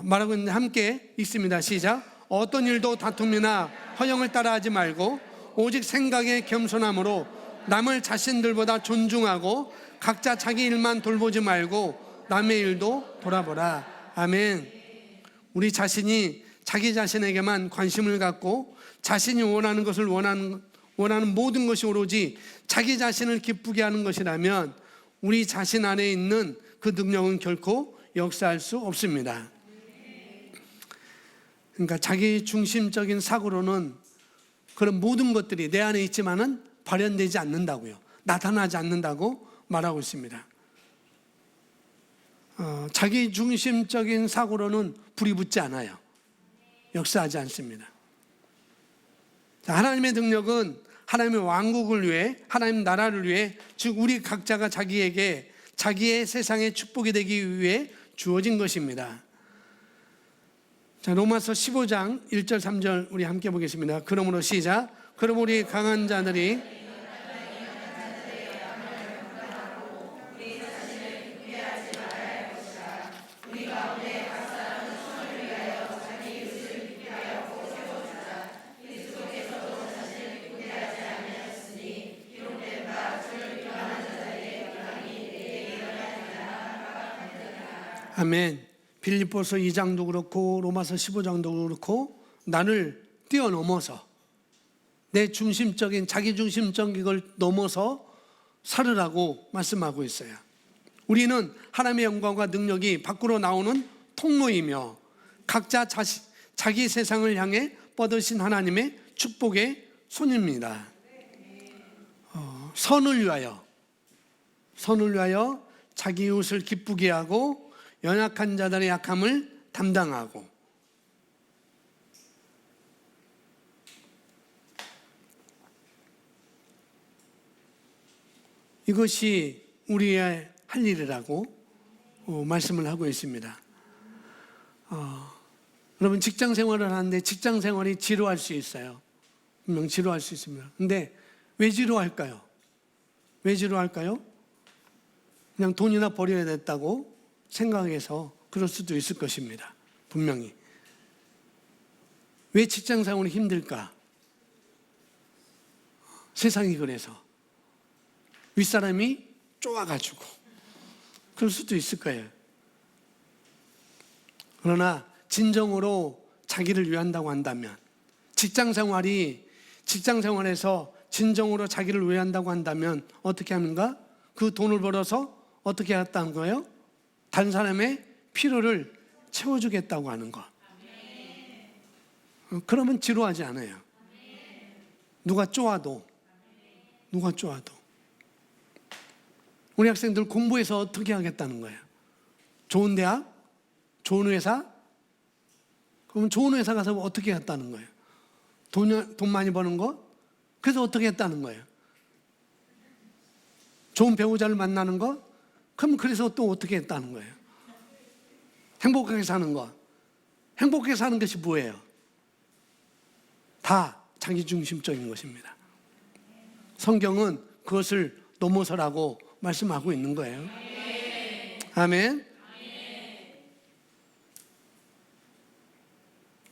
말하고 있는데 함께 읽습니다. 시작. 어떤 일도 다툼이나 허영을 따라하지 말고 오직 생각에 겸손함으로 남을 자신들보다 존중하고 각자 자기 일만 돌보지 말고 남의 일도 돌아보라. 아멘. 우리 자신이 자기 자신에게만 관심을 갖고 자신이 원하는 것을 원하는 모든 것이 오로지 자기 자신을 기쁘게 하는 것이라면 우리 자신 안에 있는 그 능력은 결코 역사할 수 없습니다. 그러니까 자기 중심적인 사고로는 그런 모든 것들이 내 안에 있지만은 발현되지 않는다고요. 나타나지 않는다고 말하고 있습니다. 자기 중심적인 사고로는 불이 붙지 않아요. 역사하지 않습니다. 하나님의 능력은 하나님의 왕국을 위해, 하나님 나라를 위해, 즉 우리 각자가 자기에게 자기의 세상의 축복이 되기 위해 주어진 것입니다. 자, 로마서 15장 1절 3절 우리 함께 보겠습니다. 그러므로 시작. 그럼 우리 강한 자들이 아멘. 빌립보서 2장도 그렇고 로마서 15장도 그렇고 나를 뛰어넘어서 내 중심적인 자기 중심적인 걸 넘어서 살으라고 말씀하고 있어요. 우리는 하나님의 영광과 능력이 밖으로 나오는 통로이며 각자 자기 세상을 향해 뻗으신 하나님의 축복의 손입니다. 선을 위하여 자기 이웃을 기쁘게 하고 연약한 자들의 약함을 담당하고 이것이 우리의 할 일이라고 말씀을 하고 있습니다. 여러분 직장 생활을 하는데 직장 생활이 지루할 수 있어요. 분명 지루할 수 있습니다. 근데 왜 지루할까요? 그냥 돈이나 벌여야 됐다고 생각해서 그럴 수도 있을 것입니다. 분명히. 왜 직장 생활이 힘들까? 세상이 그래서. 윗사람이 쪼아가지고. 그럴 수도 있을 거예요. 그러나 진정으로 자기를 위한다고 한다면, 직장 생활에서 진정으로 자기를 위한다고 한다면 어떻게 하는가? 그 돈을 벌어서 어떻게 했다는 거예요? 다른 사람의 필요를 채워주겠다고 하는 것. 그러면 지루하지 않아요. 누가 쪼아도. 우리 학생들 공부해서 어떻게 하겠다는 거예요? 좋은 대학? 좋은 회사? 그러면 좋은 회사 가서 어떻게 했다는 거예요? 돈 많이 버는 거? 그래서 어떻게 했다는 거예요? 좋은 배우자를 만나는 거? 그럼 그래서 또 어떻게 했다는 거예요? 행복하게 사는 거. 행복하게 사는 것이 뭐예요? 다 자기중심적인 것입니다. 성경은 그것을 넘어서라고 말씀하고 있는 거예요. 아멘.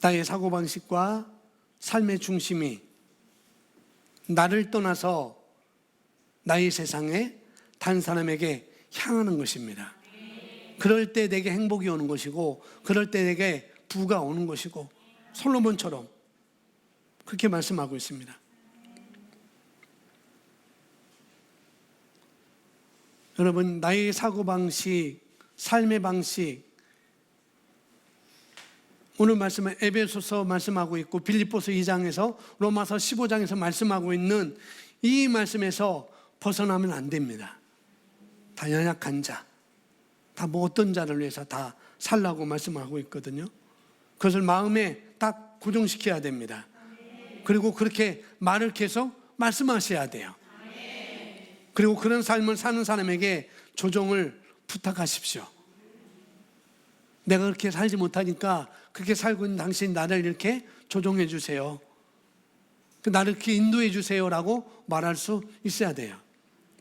나의 사고방식과 삶의 중심이 나를 떠나서 나의 세상에 다른 사람에게 향하는 것입니다. 그럴 때 내게 행복이 오는 것이고, 그럴 때 내게 부가 오는 것이고, 솔로몬처럼 그렇게 말씀하고 있습니다. 여러분, 나의 사고방식, 삶의 방식, 오늘 말씀은 에베소서 말씀하고 있고 빌립보서 2장에서 로마서 15장에서 말씀하고 있는 이 말씀에서 벗어나면 안 됩니다. 다 연약한 자, 다 뭐 어떤 자를 위해서 다 살라고 말씀하고 있거든요. 그것을 마음에 딱 고정시켜야 됩니다. 그리고 그렇게 말을 계속 말씀하셔야 돼요. 그리고 그런 삶을 사는 사람에게 조정을 부탁하십시오. 내가 그렇게 살지 못하니까 그렇게 살고 있는 당신 나를 이렇게 조정해 주세요. 나를 이렇게 인도해 주세요라고 말할 수 있어야 돼요.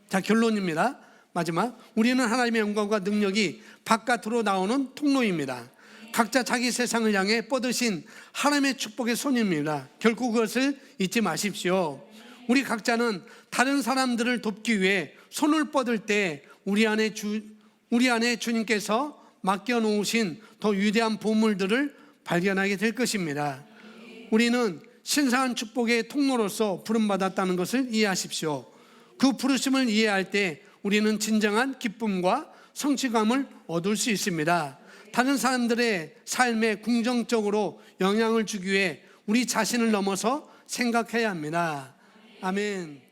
자, 결론입니다. 마지막, 우리는 하나님의 영광과 능력이 바깥으로 나오는 통로입니다. 각자 자기 세상을 향해 뻗으신 하나님의 축복의 손입니다. 결코 그것을 잊지 마십시오. 우리 각자는 다른 사람들을 돕기 위해 손을 뻗을 때 우리 안에 주님께서 맡겨놓으신 더 위대한 보물들을 발견하게 될 것입니다. 우리는 신성한 축복의 통로로서 부름받았다는 것을 이해하십시오. 그 부르심을 이해할 때 우리는 진정한 기쁨과 성취감을 얻을 수 있습니다. 다른 사람들의 삶에 긍정적으로 영향을 주기 위해 우리 자신을 넘어서 생각해야 합니다. 아멘.